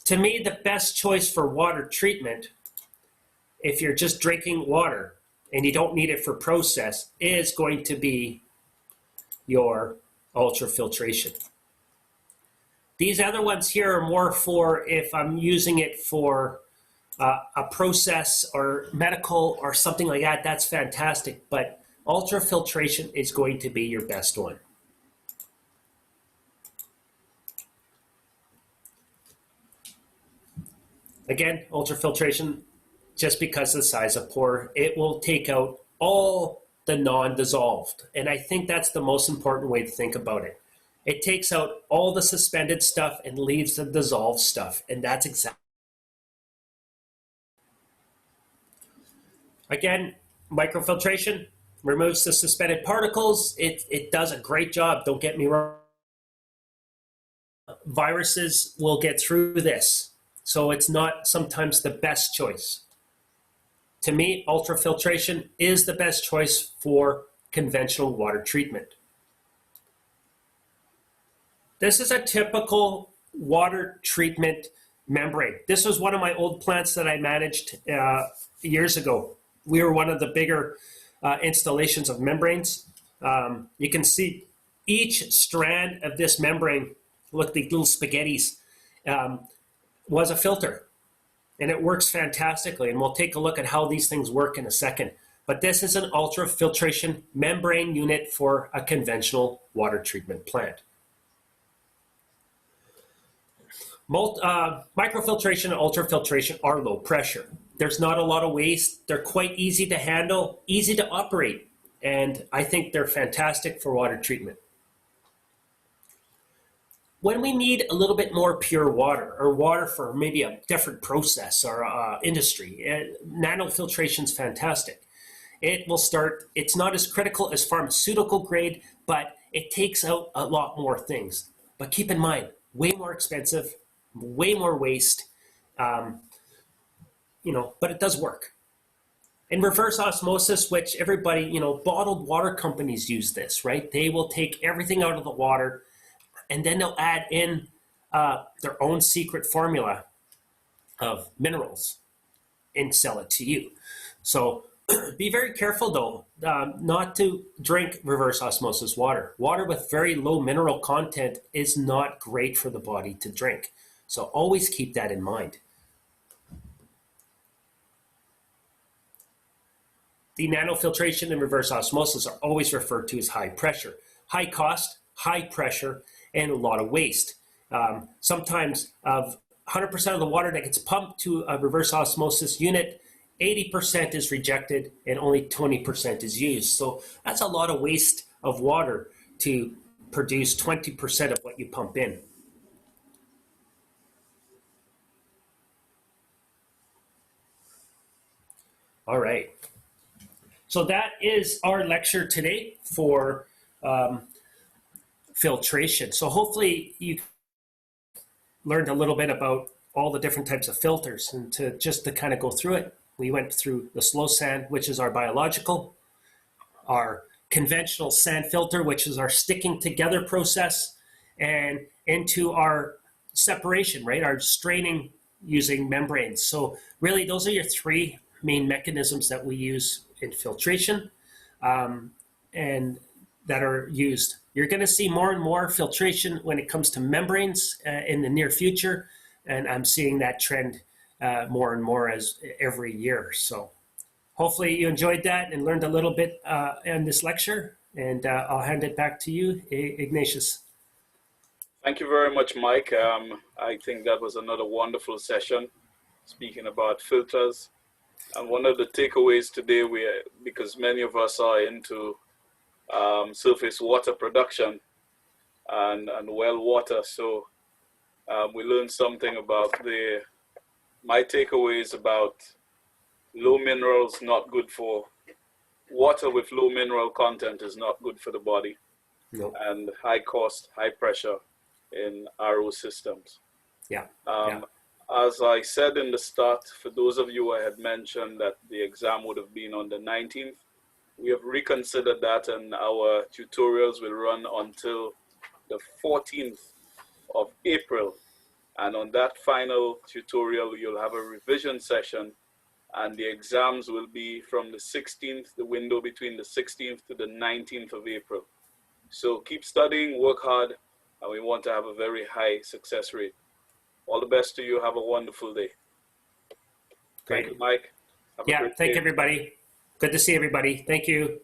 To me, the best choice for water treatment, if you're just drinking water and you don't need it for process, is going to be your ultrafiltration. These other ones here are more for if I'm using it for a process or medical or something like that, that's fantastic. But ultrafiltration is going to be your best one. Again, ultrafiltration, just because of the size of pore, it will take out all the non-dissolved. And I think that's the most important way to think about it. It takes out all the suspended stuff and leaves the dissolved stuff. And that's exactly. Again, microfiltration removes the suspended particles. It does a great job, don't get me wrong. Viruses will get through this. So it's not sometimes the best choice. To me, ultrafiltration is the best choice for conventional water treatment. This is a typical water treatment membrane. This was one of my old plants that I managed years ago. We were one of the bigger installations of membranes. You can see each strand of this membrane, look, the little spaghettis, was a filter. And it works fantastically. And we'll take a look at how these things work in a second. But this is an ultrafiltration membrane unit for a conventional water treatment plant. Microfiltration and ultrafiltration are low pressure. There's not a lot of waste. They're quite easy to handle, easy to operate, and I think they're fantastic for water treatment. When we need a little bit more pure water, or water for maybe a different process or industry, nanofiltration is fantastic. It will start, it's not as critical as pharmaceutical grade, but it takes out a lot more things. But keep in mind, way more expensive, way more waste, but it does work. And reverse osmosis, which everybody, bottled water companies use this, right? They will take everything out of the water and then they'll add in their own secret formula of minerals and sell it to you. So be very careful though, not to drink reverse osmosis water. Water with very low mineral content is not great for the body to drink. So always keep that in mind. The nanofiltration and reverse osmosis are always referred to as high pressure. High cost, high pressure, and a lot of waste. Sometimes of 100% of the water that gets pumped to a reverse osmosis unit, 80% is rejected and only 20% is used. So that's a lot of waste of water to produce 20% of what you pump in. All right. So that is our lecture today for filtration. So hopefully you learned a little bit about all the different types of filters, and to kind of go through it, we went through the slow sand, which is our biological, our conventional sand filter, which is our sticking together process, and into our separation, right? Our straining using membranes. So really those are your three main mechanisms that we use in filtration and that are used. You're going to see more and more filtration when it comes to membranes in the near future, and I'm seeing that trend more and more as every year. So hopefully you enjoyed that and learned a little bit in this lecture, and I'll hand it back to you, Ignatius. Thank you very much, Mike. I think that was another wonderful session speaking about filters. And one of the takeaways today, because many of us are into surface water production and well water, so we learned something about my takeaways about low minerals, not good for water with low mineral content is not good for the body. Nope. And high cost, high pressure in RO systems. Yeah. As I said in the start, for those of you I had mentioned that the exam would have been on the 19th, we have reconsidered that, and our tutorials will run until the 14th of April. And on that final tutorial, you'll have a revision session, and the exams will be from the 16th, the window between the 16th to the 19th of April. So keep studying, work hard, and we want to have a very high success rate. All the best to you. Have a wonderful day. Great. Thank you, Mike. Have a great Thank day. everybody. Good to see everybody. Thank you.